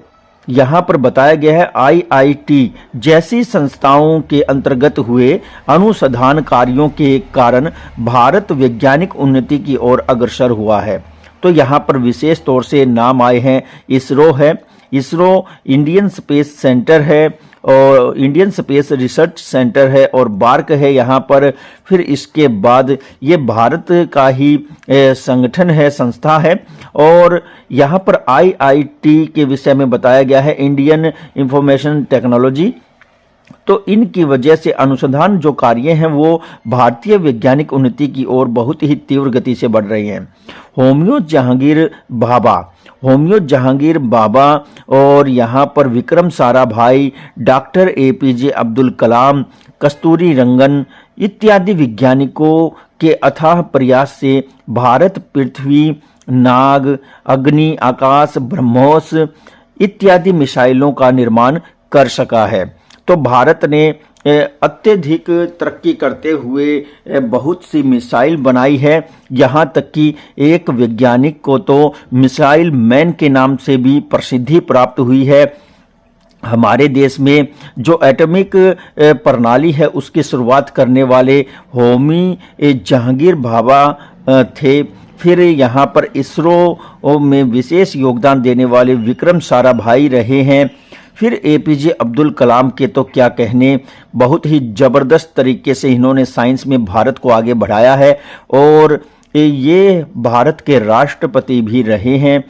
यहाँ पर बताया गया है IIT जैसी संस्थाओं के अंतर्गत हुए अनुसंधान कार्यों के कारण भारत वैज्ञानिक उन्नति की ओर अग्रसर हुआ है। तो यहाँ पर विशेष तौर से नाम आए हैं, इसरो है, इसरो इंडियन स्पेस सेंटर है और इंडियन स्पेस रिसर्च सेंटर है और बार्क है यहाँ पर। फिर इसके बाद ये भारत का ही संगठन है, संस्था है और यहाँ पर IIT के विषय में बताया गया है, इंडियन इंफॉर्मेशन टेक्नोलॉजी। तो इनकी वजह से अनुसंधान जो कार्य हैं वो भारतीय वैज्ञानिक उन्नति की ओर बहुत ही तीव्र गति से बढ़ रही हैं। होमियो जहांगीर भाभा और यहाँ पर विक्रम साराभाई, डॉक्टर APJ अब्दुल कलाम, कस्तूरी रंगन इत्यादि वैज्ञानिकों के अथाह प्रयास से भारत पृथ्वी, नाग, अग्नि, आकाश, ब्रह्मोस इत्यादि मिसाइलों का निर्माण कर सका है। तो भारत ने अत्यधिक तरक्की करते हुए बहुत सी मिसाइल बनाई है। यहाँ तक कि एक वैज्ञानिक को तो मिसाइल मैन के नाम से भी प्रसिद्धि प्राप्त हुई है। हमारे देश में जो एटॉमिक प्रणाली है उसकी शुरुआत करने वाले होमी जहांगीर भाभा थे। फिर यहाँ पर इसरो में विशेष योगदान देने वाले विक्रम साराभाई रहे हैं। फिर एपीजे अब्दुल कलाम के तो क्या कहने, बहुत ही ज़बरदस्त तरीके से इन्होंने साइंस में भारत को आगे बढ़ाया है और ये भारत के राष्ट्रपति भी रहे हैं।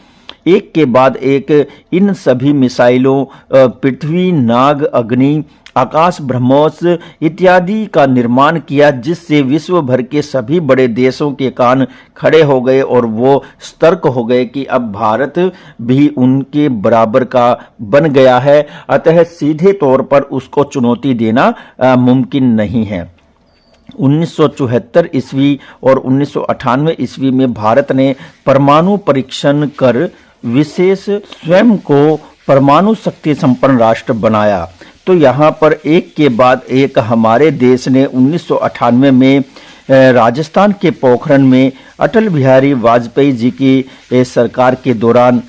एक के बाद एक इन सभी मिसाइलों पृथ्वी, नाग, अग्नि, आकाश ब्रह्मोस इत्यादि का निर्माण किया, जिससे विश्व भर के सभी बड़े देशों के कान खड़े हो गए और वो सतर्क हो गए कि अब भारत भी उनके बराबर का बन गया है, अतः सीधे तौर पर उसको चुनौती देना मुमकिन नहीं है। 1974 ईस्वी और 1998 ईस्वी में भारत ने परमाणु परीक्षण कर विशेष स्वयं को परमाणु शक्ति संपन्न राष्ट्र बनाया। तो यहाँ पर एक के बाद एक हमारे देश ने 1998 में राजस्थान के पोखरण में अटल बिहारी वाजपेयी जी की सरकार के दौरान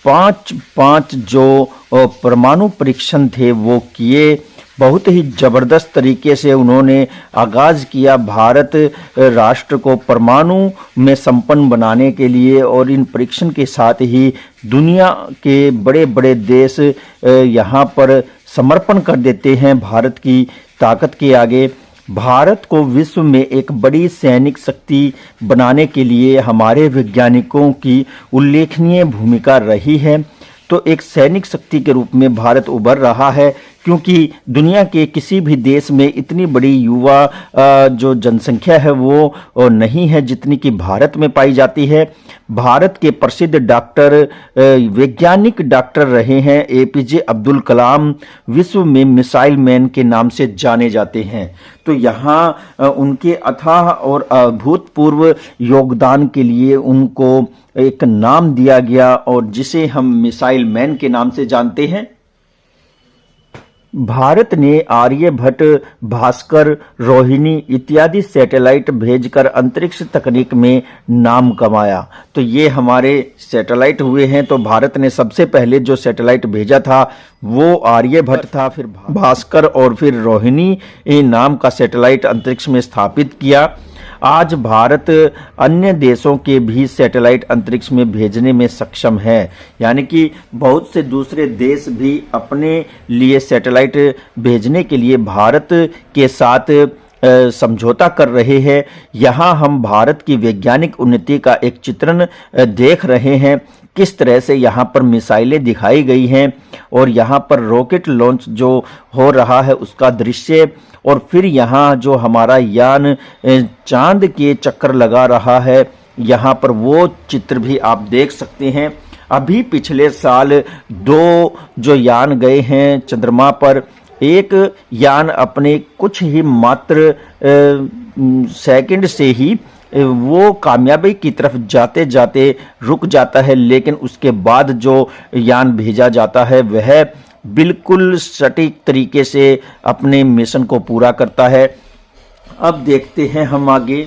पांच जो परमाणु परीक्षण थे वो किए। बहुत ही ज़बरदस्त तरीके से उन्होंने आगाज़ किया भारत राष्ट्र को परमाणु में संपन्न बनाने के लिए, और इन परीक्षण के साथ ही दुनिया के बड़े बड़े देश यहाँ पर समर्पण कर देते हैं भारत की ताकत के आगे। भारत को विश्व में एक बड़ी सैनिक शक्ति बनाने के लिए हमारे वैज्ञानिकों की उल्लेखनीय भूमिका रही है। तो एक सैनिक शक्ति के रूप में भारत उभर रहा है, क्योंकि दुनिया के किसी भी देश में इतनी बड़ी युवा जो जनसंख्या है वो नहीं है जितनी कि भारत में पाई जाती है। भारत के प्रसिद्ध डॉक्टर वैज्ञानिक डॉक्टर रहे हैं एपीजे अब्दुल कलाम, विश्व में मिसाइल मैन के नाम से जाने जाते हैं। तो यहाँ उनके अथाह और अभूतपूर्व योगदान के लिए उनको एक नाम दिया गया और जिसे हम मिसाइल मैन के नाम से जानते हैं। भारत ने आर्यभट्ट, भास्कर, रोहिणी इत्यादि सैटेलाइट भेजकर अंतरिक्ष तकनीक में नाम कमाया। तो ये हमारे सैटेलाइट हुए हैं। तो भारत ने सबसे पहले जो सैटेलाइट भेजा था वो आर्यभट्ट था, फिर भास्कर और फिर रोहिणी नाम का सैटेलाइट अंतरिक्ष में स्थापित किया। आज भारत अन्य देशों के भी सैटेलाइट अंतरिक्ष में भेजने में सक्षम है, यानी कि बहुत से दूसरे देश भी अपने लिए सैटेलाइट भेजने के लिए भारत के साथ समझौता कर रहे हैं। यहाँ हम भारत की वैज्ञानिक उन्नति का एक चित्रण देख रहे हैं, किस तरह से यहाँ पर मिसाइलें दिखाई गई हैं और यहाँ पर रॉकेट लॉन्च जो हो रहा है उसका दृश्य, और फिर यहाँ जो हमारा यान चांद के चक्कर लगा रहा है यहाँ पर वो चित्र भी आप देख सकते हैं। अभी पिछले साल 2 जो यान गए हैं चंद्रमा पर, एक यान अपने कुछ ही मात्र सेकंड से ही वो कामयाबी की तरफ जाते जाते रुक जाता है, लेकिन उसके बाद जो यान भेजा जाता है वह बिल्कुल सटीक तरीके से अपने मिशन को पूरा करता है। अब देखते हैं हम आगे।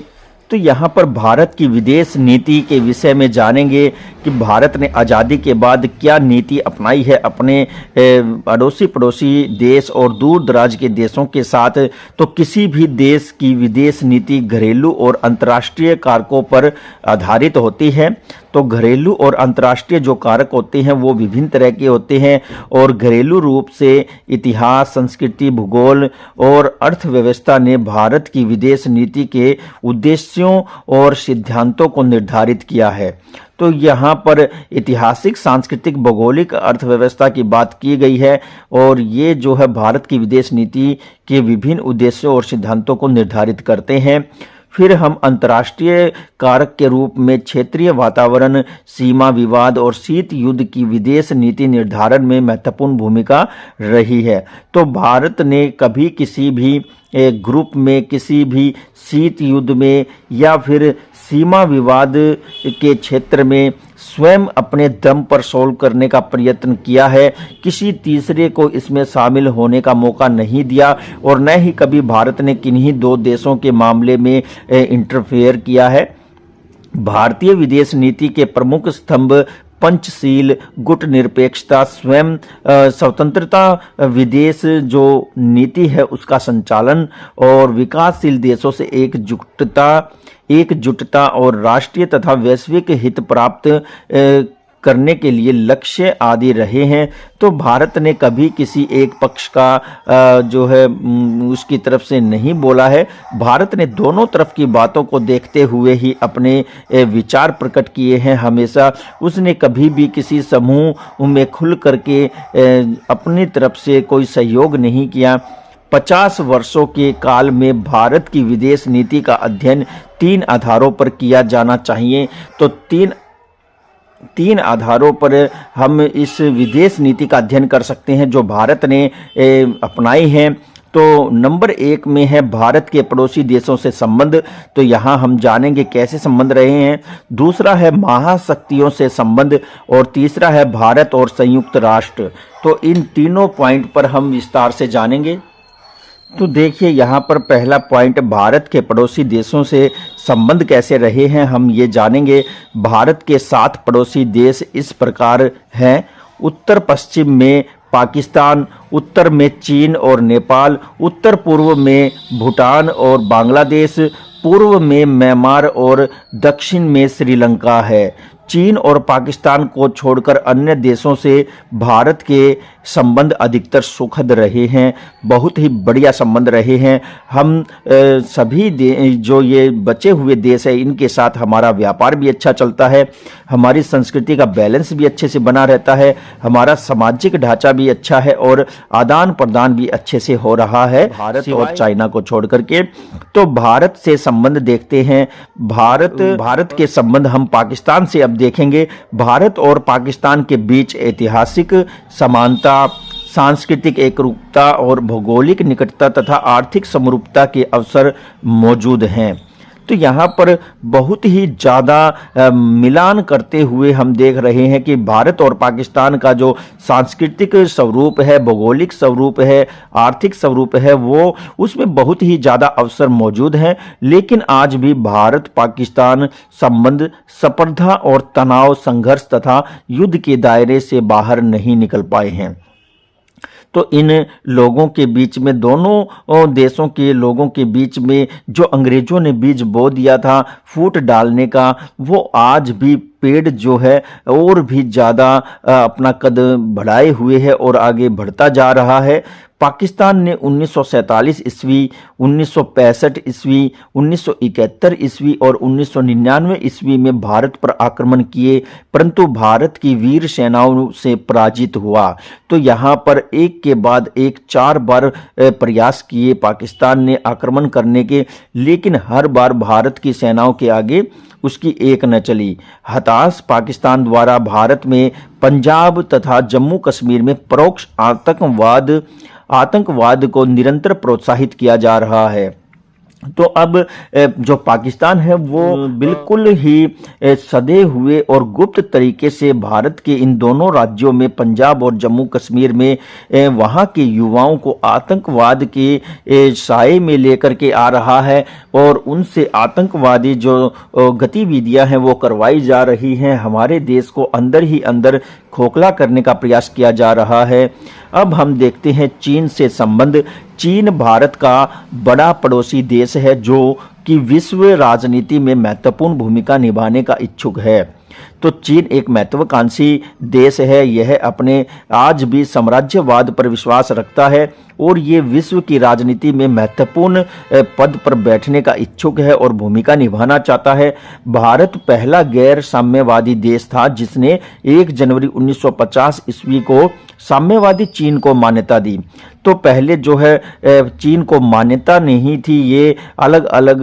तो यहाँ पर भारत की विदेश नीति के विषय में जानेंगे कि भारत ने आज़ादी के बाद क्या नीति अपनाई है अपने अड़ोसी पड़ोसी देश और दूर दराज के देशों के साथ। तो किसी भी देश की विदेश नीति घरेलू और अंतर्राष्ट्रीय कारकों पर आधारित होती है। तो घरेलू और अंतर्राष्ट्रीय जो कारक होते हैं वो विभिन्न तरह के होते हैं, और घरेलू रूप से इतिहास, संस्कृति, भूगोल और अर्थव्यवस्था ने भारत की विदेश नीति के उद्देश्यों और सिद्धांतों को निर्धारित किया है। तो यहाँ पर ऐतिहासिक, सांस्कृतिक, भौगोलिक, अर्थव्यवस्था की बात की गई है, और ये जो है भारत की विदेश नीति के विभिन्न उद्देश्यों और सिद्धांतों को निर्धारित करते हैं। फिर हम अंतर्राष्ट्रीय कारक के रूप में क्षेत्रीय वातावरण, सीमा विवाद और शीत युद्ध की विदेश नीति निर्धारण में महत्वपूर्ण भूमिका रही है। तो भारत ने कभी किसी भी एक ग्रुप में, किसी भी शीत युद्ध में या फिर सीमा विवाद के क्षेत्र में स्वयं अपने दम पर सोल्व करने का प्रयत्न किया है। किसी तीसरे को इसमें शामिल होने का मौका नहीं दिया, और न ही कभी भारत ने किन्हीं 2 देशों के मामले में इंटरफेयर किया है। भारतीय विदेश नीति के प्रमुख स्तंभ पंचशील, गुट निरपेक्षता, स्वयं स्वतंत्रता, विदेश जो नीति है उसका संचालन, और विकासशील देशों से एकजुटता और राष्ट्रीय तथा वैश्विक हित प्राप्त करने के लिए लक्ष्य आदि रहे हैं। तो भारत ने कभी किसी एक पक्ष का जो है उसकी तरफ से नहीं बोला है। भारत ने दोनों तरफ की बातों को देखते हुए ही अपने विचार प्रकट किए हैं। हमेशा उसने कभी भी किसी समूह में खुल करके अपनी तरफ से कोई सहयोग नहीं किया। 50 वर्षों के काल में भारत की विदेश नीति का अध्ययन 3 आधारों पर किया जाना चाहिए। तो तीन आधारों पर हम इस विदेश नीति का अध्ययन कर सकते हैं जो भारत ने अपनाई है। तो नंबर 1 में है भारत के पड़ोसी देशों से संबंध। तो यहाँ हम जानेंगे कैसे संबंध रहे हैं। दूसरा है महाशक्तियों से संबंध और तीसरा है भारत और संयुक्त राष्ट्र। तो इन तीनों पॉइंट पर हम विस्तार से जानेंगे। तो देखिए यहाँ पर पहला पॉइंट, भारत के पड़ोसी देशों से संबंध कैसे रहे हैं हम ये जानेंगे। भारत के 7 पड़ोसी देश इस प्रकार हैं। उत्तर पश्चिम में पाकिस्तान, उत्तर में चीन और नेपाल, उत्तर पूर्व में भूटान और बांग्लादेश, पूर्व में म्यांमार और दक्षिण में श्रीलंका है। चीन और पाकिस्तान को छोड़कर अन्य देशों से भारत के संबंध अधिकतर सुखद रहे हैं, बहुत ही बढ़िया संबंध रहे हैं। हम सभी जो ये बचे हुए देश है इनके साथ हमारा व्यापार भी अच्छा चलता है, हमारी संस्कृति का बैलेंस भी अच्छे से बना रहता है, हमारा सामाजिक ढांचा भी अच्छा है और आदान प्रदान भी अच्छे से हो रहा है भारत और चाइना को छोड़ करके। तो भारत से संबंध देखते हैं। भारत के संबंध हम पाकिस्तान से अब देखेंगे। भारत और पाकिस्तान के बीच ऐतिहासिक समानता, सांस्कृतिक एकरूपता और भौगोलिक निकटता तथा आर्थिक समरूपता के अवसर मौजूद हैं। तो यहाँ पर बहुत ही ज़्यादा मिलान करते हुए हम देख रहे हैं कि भारत और पाकिस्तान का जो सांस्कृतिक स्वरूप है, भौगोलिक स्वरूप है, आर्थिक स्वरूप है, वो उसमें बहुत ही ज़्यादा अवसर मौजूद हैं। लेकिन आज भी भारत पाकिस्तान संबंध स्पर्धा और तनाव, संघर्ष तथा युद्ध के दायरे से बाहर नहीं निकल पाए हैं। तो इन लोगों के बीच में, दोनों देशों के लोगों के बीच में जो अंग्रेजों ने बीज बो दिया था फूट डालने का, वो आज भी पेड़ जो है और भी ज़्यादा अपना कद बढ़ाए हुए है और आगे बढ़ता जा रहा है। पाकिस्तान ने 1947 ईस्वी, 1965 ईस्वी, 1971 ईस्वी और 1999 ईस्वी में भारत पर आक्रमण किए, परंतु भारत की वीर सेनाओं से पराजित हुआ। तो यहाँ पर एक के बाद एक 4 बार प्रयास किए पाकिस्तान ने आक्रमण करने के, लेकिन हर बार भारत की सेनाओं के आगे उसकी एक न चली। हताश पाकिस्तान द्वारा भारत में पंजाब तथा जम्मू कश्मीर में परोक्ष आतंकवाद को निरंतर प्रोत्साहित किया जा रहा है। तो अब जो पाकिस्तान है वो बिल्कुल ही सधे हुए और गुप्त तरीके से भारत के इन दोनों राज्यों में, पंजाब और जम्मू कश्मीर में, वहाँ के युवाओं को आतंकवाद के साए में लेकर के आ रहा है और उनसे आतंकवादी जो गतिविधियां हैं वो करवाई जा रही हैं। हमारे देश को अंदर ही अंदर खोखला करने का प्रयास किया जा रहा है। अब हम देखते हैं चीन से संबंध। चीन भारत का बड़ा पड़ोसी देश है जो कि विश्व राजनीति में महत्वपूर्ण भूमिका निभाने का इच्छुक है। तो चीन एक महत्वाकांक्षी देश है। यह अपने आज भी साम्राज्यवाद पर विश्वास रखता है और ये विश्व की राजनीति में महत्वपूर्ण पद पर बैठने का इच्छुक है और भूमिका निभाना चाहता है। भारत पहला गैर साम्यवादी देश था जिसने 1 जनवरी 1950 ईस्वी को साम्यवादी चीन को मान्यता दी। तो पहले जो है चीन को मान्यता नहीं थी, ये अलग अलग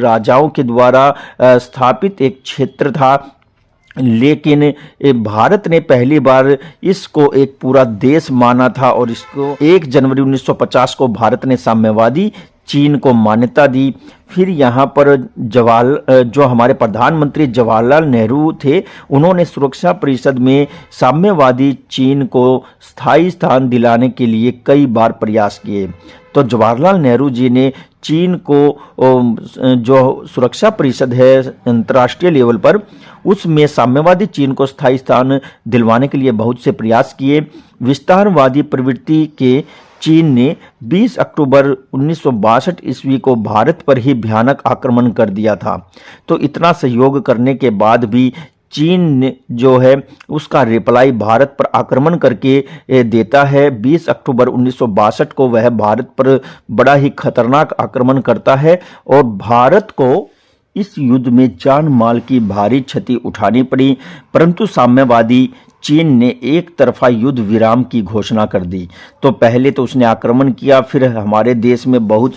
राजाओं के द्वारा स्थापित एक क्षेत्र था, लेकिन भारत ने पहली बार इसको एक पूरा देश माना था और इसको 1 जनवरी 1950 को भारत ने साम्यवादी चीन को मान्यता दी। फिर यहाँ पर जो हमारे प्रधानमंत्री जवाहरलाल नेहरू थे, उन्होंने सुरक्षा परिषद में साम्यवादी चीन को स्थायी स्थान दिलाने के लिए कई बार प्रयास किए। तो जवाहरलाल नेहरू जी ने चीन को जो सुरक्षा परिषद है अंतर्राष्ट्रीय लेवल पर, उसमें साम्यवादी चीन को स्थायी स्थान दिलवाने के लिए बहुत से प्रयास किए। विस्तारवादी प्रवृत्ति के चीन ने 20 अक्टूबर 1962 ईस्वी को भारत पर ही भयानक आक्रमण कर दिया था। तो इतना सहयोग करने के बाद भी चीन जो है उसका रिप्लाई भारत पर आक्रमण करके देता है। 20 अक्टूबर 1962 को वह भारत पर बड़ा ही खतरनाक आक्रमण करता है और भारत को इस युद्ध में जान माल की भारी क्षति उठानी पड़ी, परंतु साम्यवादी चीन ने एक तरफा युद्ध विराम की घोषणा कर दी। तो पहले तो उसने आक्रमण किया, फिर हमारे देश में बहुत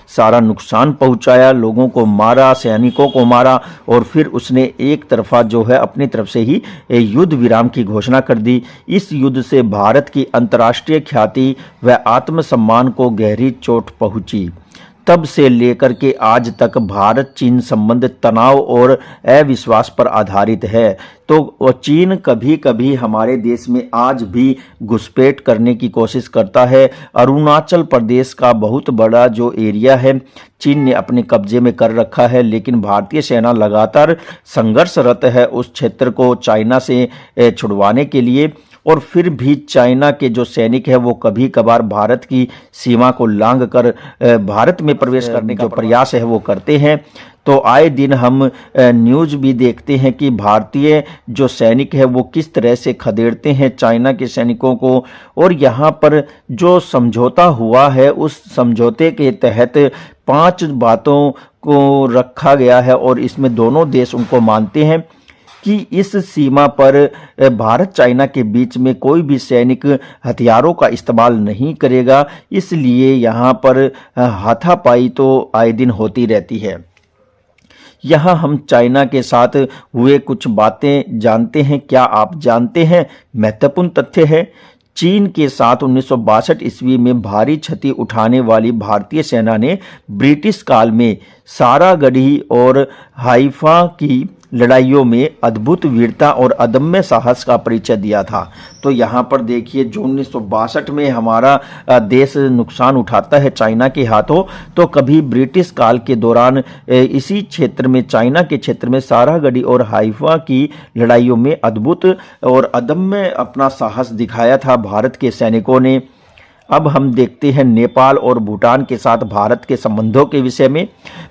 सारा नुकसान पहुंचाया, लोगों को मारा, सैनिकों को मारा, और फिर उसने एक तरफा जो है अपनी तरफ से ही युद्ध विराम की घोषणा कर दी। इस युद्ध से भारत की अंतर्राष्ट्रीय ख्याति व आत्मसम्मान को गहरी चोट पहुंची। तब से लेकर के आज तक भारत चीन संबंध तनाव और अविश्वास पर आधारित है। तो चीन कभी कभी हमारे देश में आज भी घुसपैठ करने की कोशिश करता है। अरुणाचल प्रदेश का बहुत बड़ा जो एरिया है चीन ने अपने कब्जे में कर रखा है, लेकिन भारतीय सेना लगातार संघर्षरत है उस क्षेत्र को चाइना से छुड़वाने के लिए। और फिर भी चाइना के जो सैनिक है वो कभी कभार भारत की सीमा को लांघ कर भारत में प्रवेश करने का जो प्रयास है वो करते हैं। तो आए दिन हम न्यूज भी देखते हैं कि भारतीय जो सैनिक है वो किस तरह से खदेड़ते हैं चाइना के सैनिकों को। और यहाँ पर जो समझौता हुआ है उस समझौते के तहत 5 बातों को रखा गया है और इसमें दोनों देश उनको मानते हैं कि इस सीमा पर भारत चाइना के बीच में कोई भी सैनिक हथियारों का इस्तेमाल नहीं करेगा। इसलिए यहाँ पर हाथापाई तो आए दिन होती रहती है। यहाँ हम चाइना के साथ हुए कुछ बातें जानते हैं। क्या आप जानते हैं? महत्वपूर्ण तथ्य है, चीन के साथ 1962 ईस्वी में भारी क्षति उठाने वाली भारतीय सेना ने ब्रिटिश काल में सारागढ़ी और हाइफा की लड़ाइयों में अद्भुत वीरता और अदम्य साहस का परिचय दिया था। तो यहाँ पर देखिए जो 1962 में हमारा देश नुकसान उठाता है चाइना के हाथों, तो कभी ब्रिटिश काल के दौरान इसी क्षेत्र में चाइना के क्षेत्र में सारागढ़ी और हाइफा की लड़ाइयों में अद्भुत और अदम्य अपना साहस दिखाया था भारत के सैनिकों ने। अब हम देखते हैं नेपाल और भूटान के साथ भारत के संबंधों के विषय में।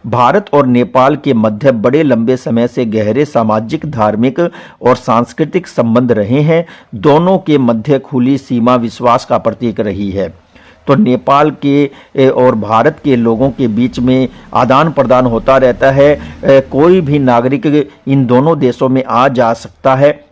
भारत और नेपाल के मध्य बड़े लंबे समय से गहरे सामाजिक, धार्मिक और सांस्कृतिक संबंध रहे हैं। दोनों के मध्य खुली सीमा विश्वास का प्रतीक रही है। तो नेपाल के और भारत के लोगों के बीच में आदान प्रदान होता रहता है। कोई भी नागरिक इन दोनों देशों में आ जा सकता है,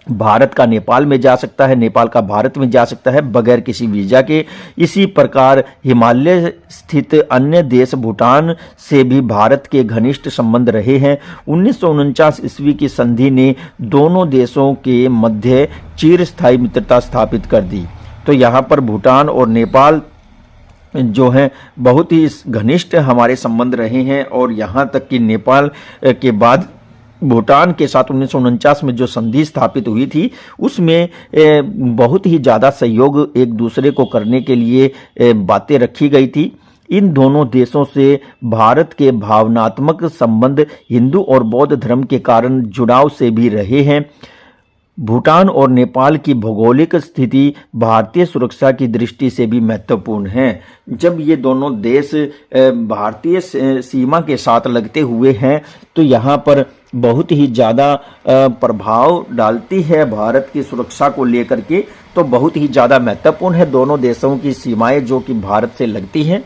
भारत का नेपाल में जा सकता है, नेपाल का भारत में जा सकता है बगैर किसी वीजा के। इसी प्रकार हिमालय स्थित अन्य देश भूटान से भी भारत के घनिष्ठ संबंध रहे हैं। 1949 ईस्वी की संधि ने दोनों देशों के मध्य चिरस्थायी मित्रता स्थापित कर दी। तो यहाँ पर भूटान और नेपाल जो हैं बहुत ही घनिष्ठ हमारे संबंध रहे हैं। और यहाँ तक कि नेपाल के बाद भूटान के साथ 1949 में जो संधि स्थापित हुई थी उसमें बहुत ही ज़्यादा सहयोग एक दूसरे को करने के लिए बातें रखी गई थी। इन दोनों देशों से भारत के भावनात्मक संबंध हिंदू और बौद्ध धर्म के कारण जुड़ाव से भी रहे हैं। भूटान और नेपाल की भौगोलिक स्थिति भारतीय सुरक्षा की दृष्टि से भी महत्वपूर्ण है। जब ये दोनों देश भारतीय सीमा के साथ लगते हुए हैं तो यहाँ पर बहुत ही ज़्यादा प्रभाव डालती है भारत की सुरक्षा को लेकर के। तो बहुत ही ज़्यादा महत्वपूर्ण है दोनों देशों की सीमाएं जो कि भारत से लगती हैं।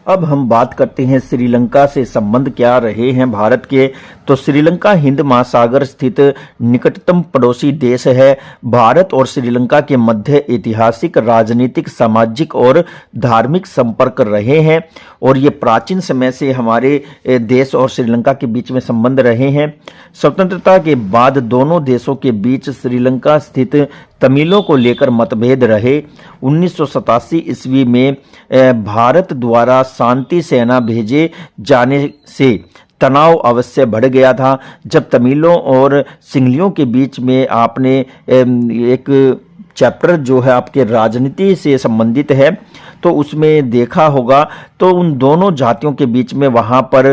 अब हम बात करते हैं श्रीलंका से संबंध क्या रहे हैं भारत के। तो श्रीलंका हिंद महासागर स्थित निकटतम पड़ोसी देश है। भारत और श्रीलंका के मध्य ऐतिहासिक, राजनीतिक, सामाजिक और धार्मिक संपर्क रहे हैं और ये प्राचीन समय से हमारे देश और श्रीलंका के बीच में संबंध रहे हैं। स्वतंत्रता के बाद दोनों देशों के बीच श्रीलंका स्थित तमिलों को लेकर मतभेद रहे। 1987 ईस्वी में भारत द्वारा शांति सेना भेजे जाने से तनाव अवश्य बढ़ गया था। जब तमिलों और सिंहलियों के बीच में आपने एक चैप्टर जो है आपके राजनीति से संबंधित है, तो उसमें देखा होगा तो उन दोनों जातियों के बीच में वहाँ पर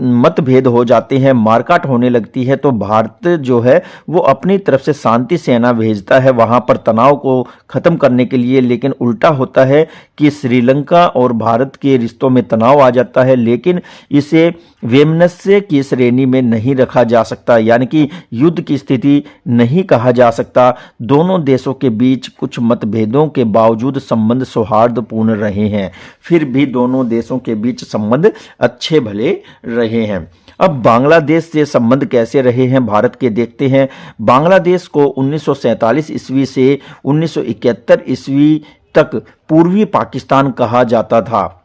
मतभेद हो जाते हैं, मारकाट होने लगती है। तो भारत जो है वो अपनी तरफ से शांति सेना भेजता है वहाँ पर तनाव को ख़त्म करने के लिए, लेकिन उल्टा होता है कि श्रीलंका और भारत के रिश्तों में तनाव आ जाता है, लेकिन इसे वैमनस्य की श्रेणी में नहीं रखा जा सकता, यानी कि युद्ध की स्थिति नहीं कहा जा सकता। दोनों देशों के बीच कुछ मतभेदों के बावजूद संबंध सौहार्दपूर्ण रहे हैं, फिर भी दोनों देशों के बीच संबंध अच्छे भले रहे हैं। अब बांग्लादेश से संबंध कैसे रहे हैं भारत के, देखते हैं। बांग्लादेश को 1947 ईस्वी से 1971 ईस्वी तक पूर्वी पाकिस्तान कहा जाता था।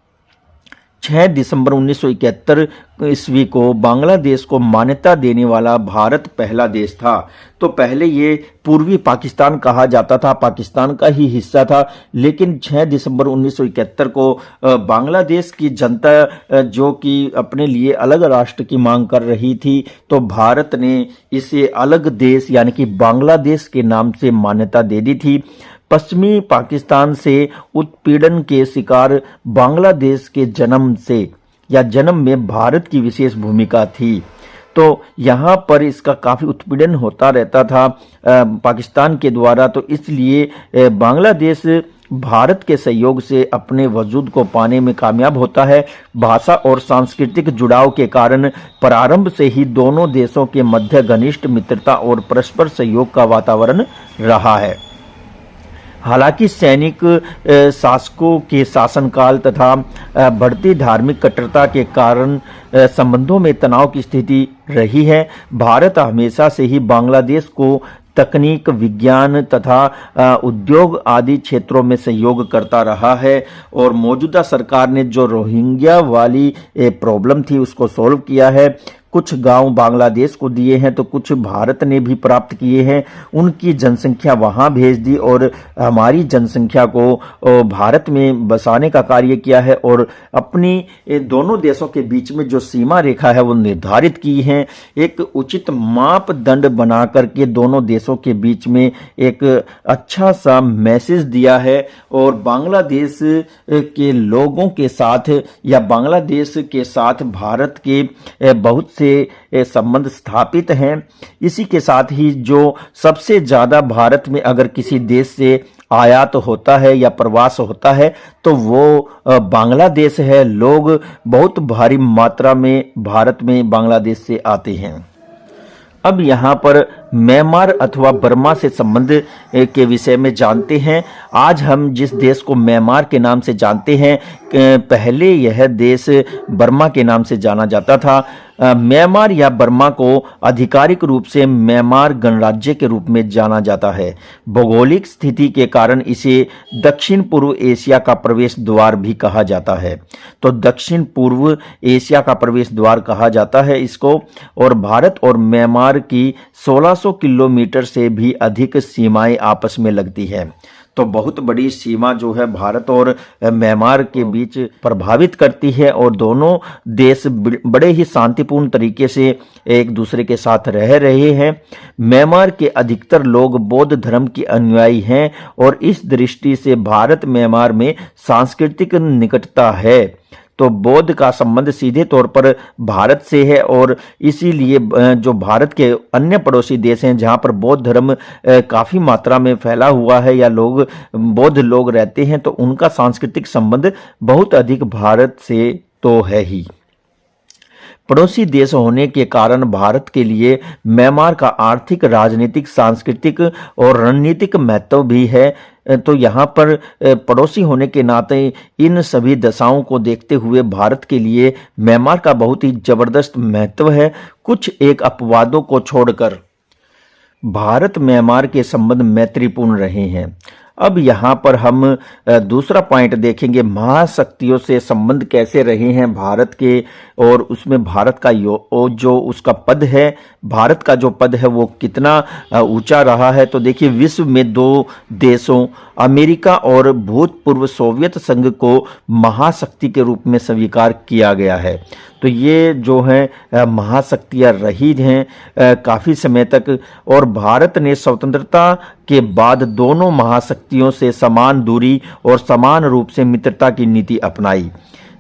6 दिसंबर 1971 ईस्वी को बांग्लादेश को मान्यता देने वाला भारत पहला देश था। तो पहले ये पूर्वी पाकिस्तान कहा जाता था, पाकिस्तान का ही हिस्सा था, लेकिन 6 दिसंबर 1971 को बांग्लादेश की जनता जो कि अपने लिए अलग राष्ट्र की मांग कर रही थी, तो भारत ने इसे अलग देश यानी कि बांग्लादेश के नाम से मान्यता दे दी थी। पश्चिमी पाकिस्तान से उत्पीड़न के शिकार बांग्लादेश के जन्म में भारत की विशेष भूमिका थी। तो यहाँ पर इसका काफ़ी उत्पीड़न होता रहता था पाकिस्तान के द्वारा, तो इसलिए बांग्लादेश भारत के सहयोग से अपने वजूद को पाने में कामयाब होता है। भाषा और सांस्कृतिक जुड़ाव के कारण प्रारंभ से ही दोनों देशों के मध्य घनिष्ठ मित्रता और परस्पर सहयोग का वातावरण रहा है। हालांकि सैनिक शासकों के शासनकाल तथा बढ़ती धार्मिक कट्टरता के कारण संबंधों में तनाव की स्थिति रही है। भारत हमेशा से ही बांग्लादेश को तकनीक, विज्ञान तथा उद्योग आदि क्षेत्रों में सहयोग करता रहा है, और मौजूदा सरकार ने जो रोहिंग्या वाली प्रॉब्लम थी उसको सॉल्व किया है। कुछ गांव बांग्लादेश को दिए हैं तो कुछ भारत ने भी प्राप्त किए हैं। उनकी जनसंख्या वहां भेज दी और हमारी जनसंख्या को भारत में बसाने का कार्य किया है, और अपनी दोनों देशों के बीच में जो सीमा रेखा है वो निर्धारित की है। एक उचित मापदंड बना करके दोनों देशों के बीच में एक अच्छा सा मैसेज दिया है, और बांग्लादेश के लोगों के साथ या बांग्लादेश के साथ भारत के बहुत से संबंध स्थापित हैं। इसी के साथ ही जो सबसे ज्यादा भारत में अगर किसी देश से आयात होता है या प्रवास होता है तो वो बांग्लादेश है। लोग बहुत भारी मात्रा में भारत में बांग्लादेश से आते हैं। अब यहाँ पर म्यांमार अथवा बर्मा से संबंध के विषय में जानते हैं। आज हम जिस देश को म्यांमार के नाम से जानते हैं, पहले यह देश बर्मा के नाम से जाना जाता था। म्यांमार या बर्मा को आधिकारिक रूप से म्यांमार गणराज्य के रूप में जाना जाता है। भौगोलिक स्थिति के कारण इसे दक्षिण पूर्व एशिया का प्रवेश द्वार भी कहा जाता है। तो दक्षिण पूर्व एशिया का प्रवेश द्वार कहा जाता है इसको, और भारत और म्यांमार की 1600 किलोमीटर से भी अधिक सीमाएं आपस में लगती हैं। तो बहुत बड़ी सीमा जो है भारत और म्यांमार के बीच प्रभावित करती है, और दोनों देश बड़े ही शांतिपूर्ण तरीके से एक दूसरे के साथ रह रहे हैं। म्यांमार के अधिकतर लोग बौद्ध धर्म के अनुयायी हैं, और इस दृष्टि से भारत म्यांमार में सांस्कृतिक निकटता है। तो बौद्ध का संबंध सीधे तौर पर भारत से है, और इसीलिए जो भारत के अन्य पड़ोसी देश हैं जहां पर बौद्ध धर्म काफी मात्रा में फैला हुआ है या लोग बौद्ध लोग रहते हैं, तो उनका सांस्कृतिक संबंध बहुत अधिक भारत से तो है ही। पड़ोसी देश होने के कारण भारत के लिए म्यांमार का आर्थिक, राजनीतिक, सांस्कृतिक और रणनीतिक महत्व भी है। तो यहाँ पर पड़ोसी होने के नाते इन सभी दशाओं को देखते हुए भारत के लिए म्यांमार का बहुत ही जबरदस्त महत्व है। कुछ एक अपवादों को छोड़कर भारत म्यांमार के संबंध मैत्रीपूर्ण रहे हैं। अब यहाँ पर हम दूसरा पॉइंट देखेंगे, महाशक्तियों से संबंध कैसे रहे हैं भारत के, और उसमें भारत का जो उसका पद है, भारत का जो पद है वो कितना ऊंचा रहा है। तो देखिए, विश्व में दो देशों अमेरिका और भूतपूर्व सोवियत संघ को महाशक्ति के रूप में स्वीकार किया गया है। तो ये जो है महाशक्तियाँ रही हैं काफ़ी समय तक, और भारत ने स्वतंत्रता के बाद दोनों महाशक्तियों से समान दूरी और समान रूप से मित्रता की नीति अपनाई।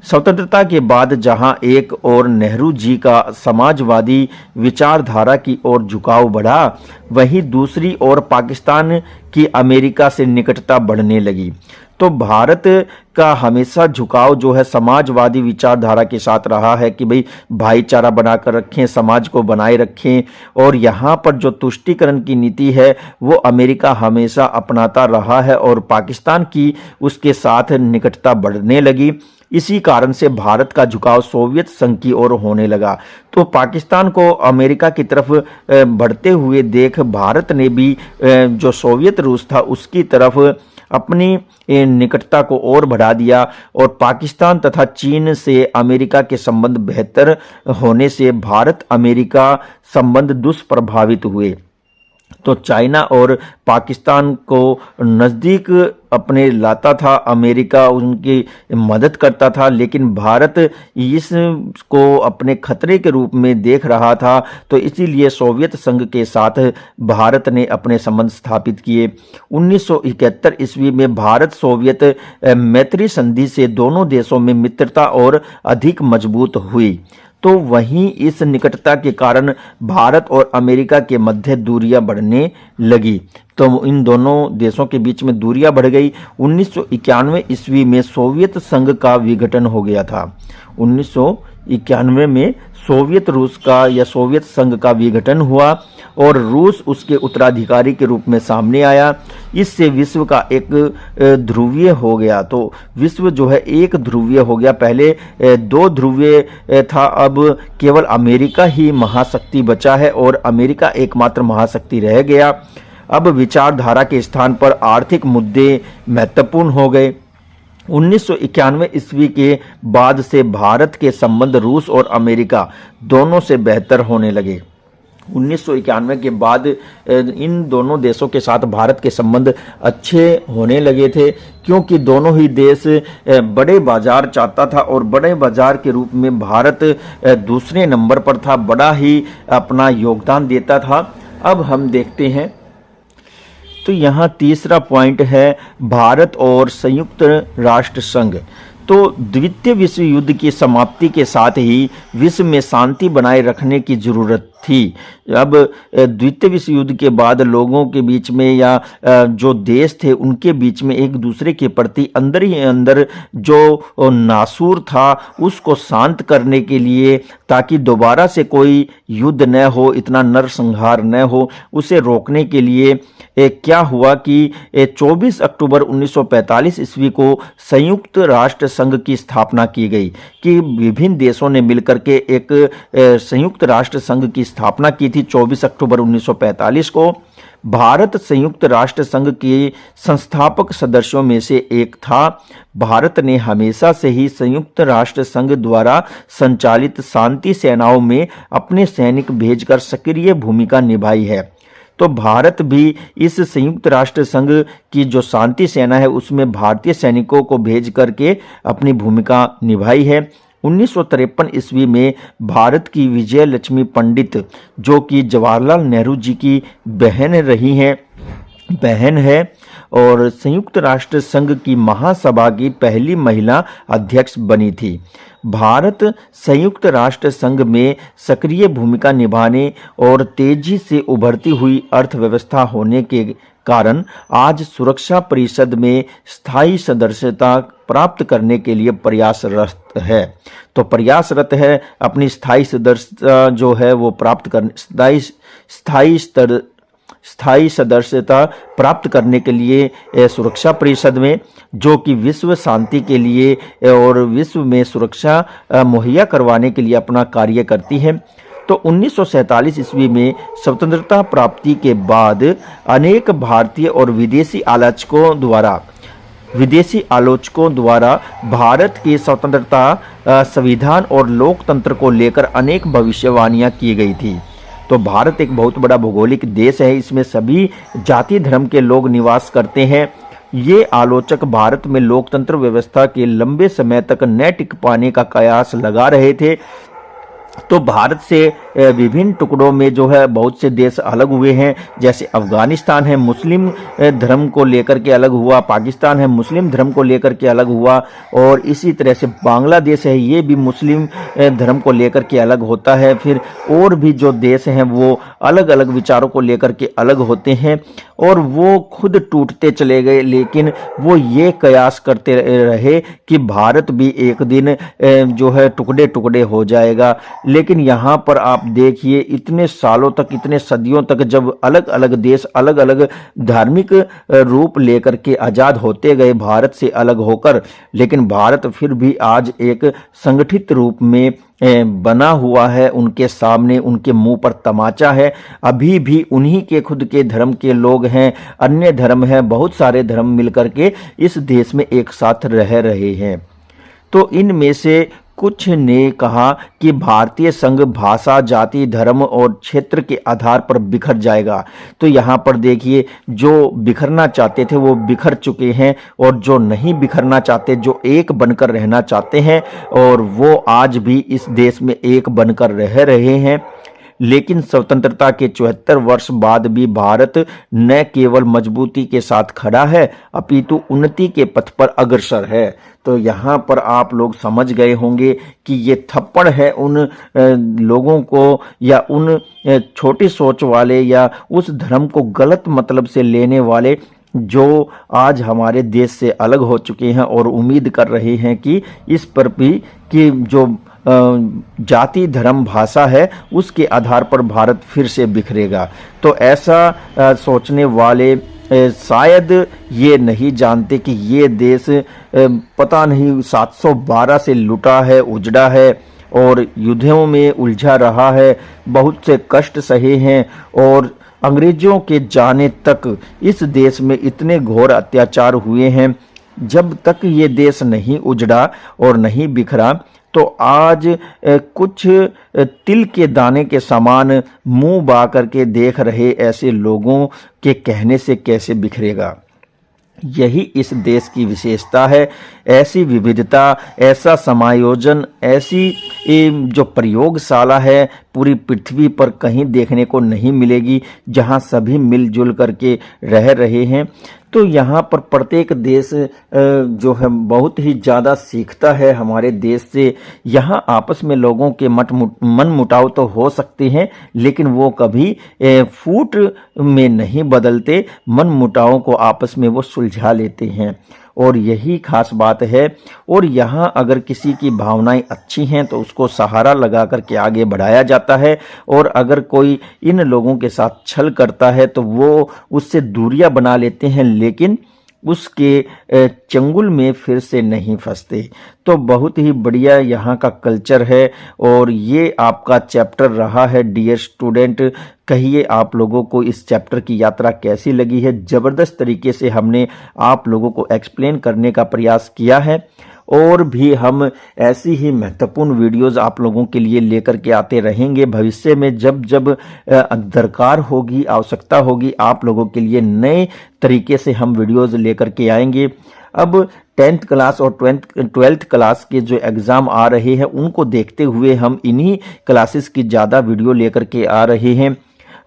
स्वतंत्रता के बाद जहां एक और नेहरू जी का समाजवादी विचारधारा की ओर झुकाव बढ़ा, वहीं दूसरी ओर पाकिस्तान की अमेरिका से निकटता बढ़ने लगी। तो भारत का हमेशा झुकाव जो है समाजवादी विचारधारा के साथ रहा है कि भाई भाईचारा बनाकर रखें, समाज को बनाए रखें, और यहाँ पर जो तुष्टीकरण की नीति है वो अमेरिका हमेशा अपनाता रहा है और पाकिस्तान की उसके साथ निकटता बढ़ने लगी। इसी कारण से भारत का झुकाव सोवियत संघ की ओर होने लगा। तो पाकिस्तान को अमेरिका की तरफ बढ़ते हुए देख भारत ने भी जो सोवियत रूस था उसकी तरफ अपनी निकटता को और बढ़ा दिया, और पाकिस्तान तथा चीन से अमेरिका के संबंध बेहतर होने से भारत अमेरिका संबंध दुष्प्रभावित हुए। तो चाइना और पाकिस्तान को नज़दीक अपने लाता था, अमेरिका उनकी मदद करता था, लेकिन भारत इसको अपने खतरे के रूप में देख रहा था। तो इसीलिए सोवियत संघ के साथ भारत ने अपने संबंध स्थापित किए। 1971 ईस्वी में भारत सोवियत मैत्री संधि से दोनों देशों में मित्रता और अधिक मजबूत हुई। तो वहीं इस निकटता के कारण भारत और अमेरिका के मध्य दूरियां बढ़ने लगी। तो इन दोनों देशों के बीच में दूरियां बढ़ गई। 1991 ईस्वी में सोवियत संघ का विघटन हो गया था। 1991 में सोवियत रूस का या सोवियत संघ का विघटन हुआ और रूस उसके उत्तराधिकारी के रूप में सामने आया। इससे विश्व का एक ध्रुवीय हो गया। तो विश्व जो है एक ध्रुवीय हो गया। पहले दो ध्रुवीय था, अब केवल अमेरिका ही महाशक्ति बचा है और अमेरिका एकमात्र महाशक्ति रह गया। अब विचारधारा के स्थान पर आर्थिक मुद्दे महत्वपूर्ण हो गए। 1991 ईस्वी के बाद से भारत के संबंध रूस और अमेरिका दोनों से बेहतर होने लगे। 1991 के बाद इन दोनों देशों के साथ भारत के संबंध अच्छे होने लगे थे, क्योंकि दोनों ही देश बड़े बाजार चाहता था और बड़े बाजार के रूप में भारत दूसरे नंबर पर था, बड़ा ही अपना योगदान देता था। अब हम देखते हैं, तो यहाँ तीसरा पॉइंट है भारत और संयुक्त राष्ट्र संघ। तो द्वितीय विश्व युद्ध की समाप्ति के साथ ही विश्व में शांति बनाए रखने की जरूरत थी। अब द्वितीय विश्व युद्ध के बाद लोगों के बीच में या जो देश थे उनके बीच में एक दूसरे के प्रति अंदर ही अंदर जो नासूर था उसको शांत करने के लिए, ताकि दोबारा से कोई युद्ध न हो, इतना नरसंहार न हो, उसे रोकने के लिए क्या हुआ कि 24 अक्टूबर 1945 ईस्वी को संयुक्त राष्ट्र संघ की स्थापना की गई कि विभिन्न देशों ने मिलकर के एक संयुक्त राष्ट्र संघ की स्थापना की थी। 24 अक्टूबर 1945 को भारत संयुक्त राष्ट्र संघ के संस्थापक सदस्यों में से एक था। भारत ने हमेशा से ही संयुक्त राष्ट्र संघ द्वारा संचालित शांति सेनाओं में अपने सैनिक भेजकर सक्रिय भूमिका निभाई है। तो भारत भी इस संयुक्त राष्ट्र संघ की जो शांति सेना है उसमें भारतीय सैनिकों को भेज करके अपनी भूमिका निभाई है। 1953 ईस्वी में भारत की विजय लक्ष्मी पंडित, जो कि जवाहरलाल नेहरू जी की बहन है और संयुक्त राष्ट्र संघ की महासभा की पहली महिला अध्यक्ष बनी थी। भारत संयुक्त राष्ट्र संघ में सक्रिय भूमिका निभाने और तेजी से उभरती हुई अर्थव्यवस्था होने के कारण आज सुरक्षा परिषद में स्थायी सदस्यता प्राप्त करने के लिए प्रयासरत है। तो प्रयासरत है अपनी स्थायी सदस्यता जो है वो प्राप्त करने, स्थायी सदस्यता प्राप्त करने के लिए सुरक्षा परिषद में, जो कि विश्व शांति के लिए और विश्व में सुरक्षा मुहैया करवाने के लिए अपना कार्य करती है। तो 1947 ईस्वी में स्वतंत्रता प्राप्ति के बाद अनेक भारतीय और विदेशी आलोचकों द्वारा भारत की स्वतंत्रता, संविधान और लोकतंत्र को लेकर अनेक भविष्यवाणियां की गई थी। तो भारत एक बहुत बड़ा भौगोलिक देश है, इसमें सभी जाति धर्म के लोग निवास करते हैं। ये आलोचक भारत में लोकतंत्र व्यवस्था के लंबे समय तक न टिक पाने का कयास लगा रहे थे। तो भारत से विभिन्न टुकड़ों में जो है बहुत से देश अलग हुए हैं। जैसे अफगानिस्तान है, मुस्लिम धर्म को लेकर के अलग हुआ। पाकिस्तान है, मुस्लिम धर्म को लेकर के अलग हुआ। और इसी तरह से बांग्लादेश है, ये भी मुस्लिम धर्म को लेकर के अलग होता है। फिर और भी जो देश हैं वो अलग अलग विचारों को लेकर के अलग होते हैं और वो खुद टूटते चले गए, लेकिन वो ये कयास करते रहे कि भारत भी एक दिन जो है टुकड़े टुकड़े हो जाएगा। लेकिन यहाँ पर आप देखिए, इतने सालों तक, इतने सदियों तक जब अलग अलग देश अलग अलग धार्मिक रूप लेकर के आजाद होते गए भारत से अलग होकर, लेकिन भारत फिर भी आज एक संगठित रूप में बना हुआ है। उनके सामने, उनके मुंह पर तमाचा है। अभी भी उन्हीं के खुद के धर्म के लोग हैं, अन्य धर्म हैं, बहुत सारे धर्म मिलकर के इस देश में एक साथ रह रहे हैं। तो इनमें से कुछ ने कहा कि भारतीय संघ भाषा, जाति, धर्म और क्षेत्र के आधार पर बिखर जाएगा। तो यहाँ पर देखिए, जो बिखरना चाहते थे वो बिखर चुके हैं, और जो नहीं बिखरना चाहते, जो एक बनकर रहना चाहते हैं, और वो आज भी इस देश में एक बनकर रह रहे हैं। लेकिन स्वतंत्रता के 74 वर्ष बाद भी भारत न केवल मजबूती के साथ खड़ा है, अपितु उन्नति के पथ पर अग्रसर है। तो यहाँ पर आप लोग समझ गए होंगे कि ये थप्पड़ है उन लोगों को, या उन छोटी सोच वाले, या उस धर्म को गलत मतलब से लेने वाले जो आज हमारे देश से अलग हो चुके हैं और उम्मीद कर रहे हैं कि इस पर भी कि जो जाति, धर्म, भाषा है उसके आधार पर भारत फिर से बिखरेगा। तो ऐसा सोचने वाले शायद ये नहीं जानते कि ये देश पता नहीं 712 से लुटा है, उजड़ा है और युद्धों में उलझा रहा है, बहुत से कष्ट सहे हैं, और अंग्रेजों के जाने तक इस देश में इतने घोर अत्याचार हुए हैं। जब तक ये देश नहीं उजड़ा और नहीं बिखरा, तो आज कुछ तिल के दाने के समान मुंह बा करके देख रहे ऐसे लोगों के कहने से कैसे बिखरेगा। यही इस देश की विशेषता है। ऐसी विविधता, ऐसा समायोजन, ऐसी जो प्रयोगशाला है पूरी पृथ्वी पर कहीं देखने को नहीं मिलेगी, जहां सभी मिलजुल करके रह रहे हैं। तो यहाँ पर प्रत्येक देश जो है बहुत ही ज़्यादा सीखता है हमारे देश से। यहाँ आपस में लोगों के मन मुटाव तो हो सकते हैं, लेकिन वो कभी फूट में नहीं बदलते। मन मुटावों को आपस में वो सुलझा लेते हैं, और यही खास बात है। और यहाँ अगर किसी की भावनाएं अच्छी हैं तो उसको सहारा लगा करके आगे बढ़ाया जाता है, और अगर कोई इन लोगों के साथ छल करता है तो वो उससे दूरियां बना लेते हैं, लेकिन उसके चंगुल में फिर से नहीं फंसते। तो बहुत ही बढ़िया यहाँ का कल्चर है, और ये आपका चैप्टर रहा है डियर स्टूडेंट। कहिए आप लोगों को इस चैप्टर की यात्रा कैसी लगी है। ज़बरदस्त तरीके से हमने आप लोगों को एक्सप्लेन करने का प्रयास किया है, और भी हम ऐसी ही महत्वपूर्ण वीडियोस आप लोगों के लिए लेकर के आते रहेंगे भविष्य में। जब जब दरकार होगी, आवश्यकता होगी, आप लोगों के लिए नए तरीके से हम वीडियोस लेकर के आएंगे। अब 10th क्लास और 12th क्लास के जो एग्ज़ाम आ रहे हैं उनको देखते हुए हम इन्हीं क्लासेस की ज़्यादा वीडियो लेकर के आ रहे हैं।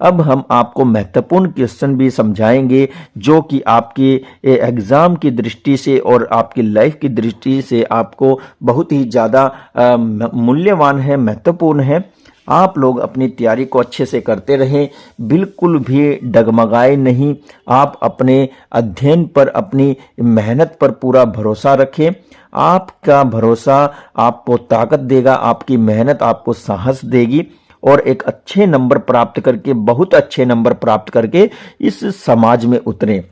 अब हम आपको महत्वपूर्ण क्वेश्चन भी समझाएंगे जो कि आपके एग्ज़ाम की दृष्टि से और आपकी लाइफ की दृष्टि से आपको बहुत ही ज़्यादा मूल्यवान है, महत्वपूर्ण है। आप लोग अपनी तैयारी को अच्छे से करते रहें, बिल्कुल भी डगमगाए नहीं। आप अपने अध्ययन पर, अपनी मेहनत पर पूरा भरोसा रखें। आपका भरोसा आपको ताकत देगा, आपकी मेहनत आपको साहस देगी, और एक अच्छे नंबर प्राप्त करके, बहुत अच्छे नंबर प्राप्त करके इस समाज में उतरें,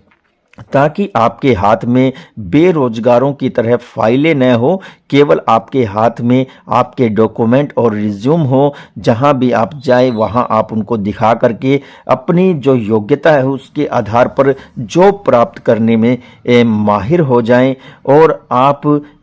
ताकि आपके हाथ में बेरोजगारों की तरह फाइलें न हो, केवल आपके हाथ में आपके डॉक्यूमेंट और रिज्यूम हो। जहां भी आप जाए वहां आप उनको दिखा करके अपनी जो योग्यता है उसके आधार पर जॉब प्राप्त करने में माहिर हो जाएं, और आप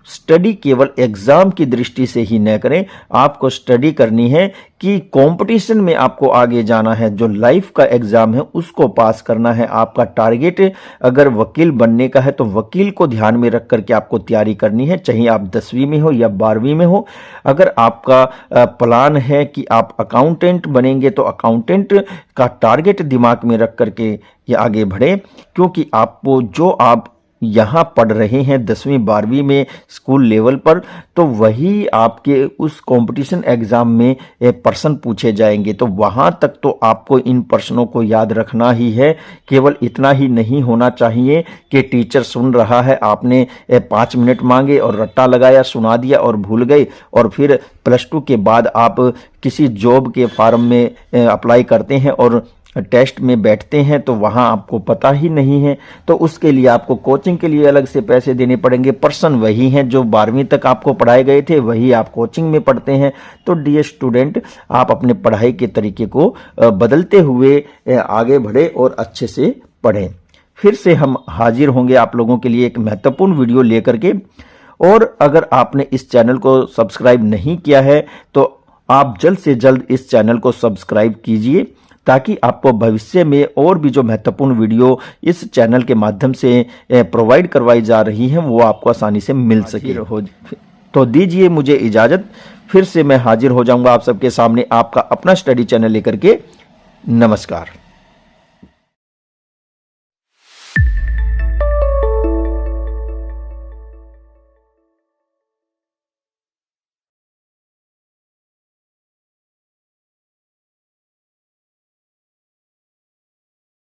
स्टडी केवल एग्जाम की दृष्टि से ही न करें, आपको स्टडी करनी है कि कंपटीशन में आपको आगे जाना है, जो लाइफ का एग्जाम है उसको पास करना है। आपका टारगेट अगर वकील बनने का है तो वकील को ध्यान में रख करके आपको तैयारी करनी है, चाहे आप 10वीं में हो या 12वीं में हो। अगर आपका प्लान है कि आप अकाउंटेंट बनेंगे तो अकाउंटेंट का टारगेट दिमाग में रख करके ये आगे बढ़े, क्योंकि आपको जो आप यहाँ पढ़ रहे हैं 10वीं 12वीं में स्कूल लेवल पर, तो वही आपके उस कंपटीशन एग्जाम में प्रश्न पूछे जाएंगे। तो वहाँ तक तो आपको इन प्रश्नों को याद रखना ही है। केवल इतना ही नहीं होना चाहिए कि टीचर सुन रहा है, आपने 5 मिनट मांगे और रट्टा लगाया, सुना दिया और भूल गए, और फिर +2 के बाद आप किसी जॉब के फॉर्म में अप्लाई करते हैं और टेस्ट में बैठते हैं तो वहाँ आपको पता ही नहीं है। तो उसके लिए आपको कोचिंग के लिए अलग से पैसे देने पड़ेंगे। पर्सन वही हैं जो 12वीं तक आपको पढ़ाए गए थे, वही आप कोचिंग में पढ़ते हैं। तो डियर स्टूडेंट, आप अपने पढ़ाई के तरीके को बदलते हुए आगे बढ़े और अच्छे से पढ़ें। फिर से हम हाजिर होंगे आप लोगों के लिए एक महत्वपूर्ण वीडियो लेकर के। और अगर आपने इस चैनल को सब्सक्राइब नहीं किया है तो आप जल्द से जल्द इस चैनल को सब्सक्राइब कीजिए, ताकि आपको भविष्य में और भी जो महत्वपूर्ण वीडियो इस चैनल के माध्यम से प्रोवाइड करवाई जा रही हैं वो आपको आसानी से मिल सके। तो दीजिए मुझे इजाज़त, फिर से मैं हाजिर हो जाऊंगा आप सबके सामने आपका अपना स्टडी चैनल लेकर के। नमस्कार।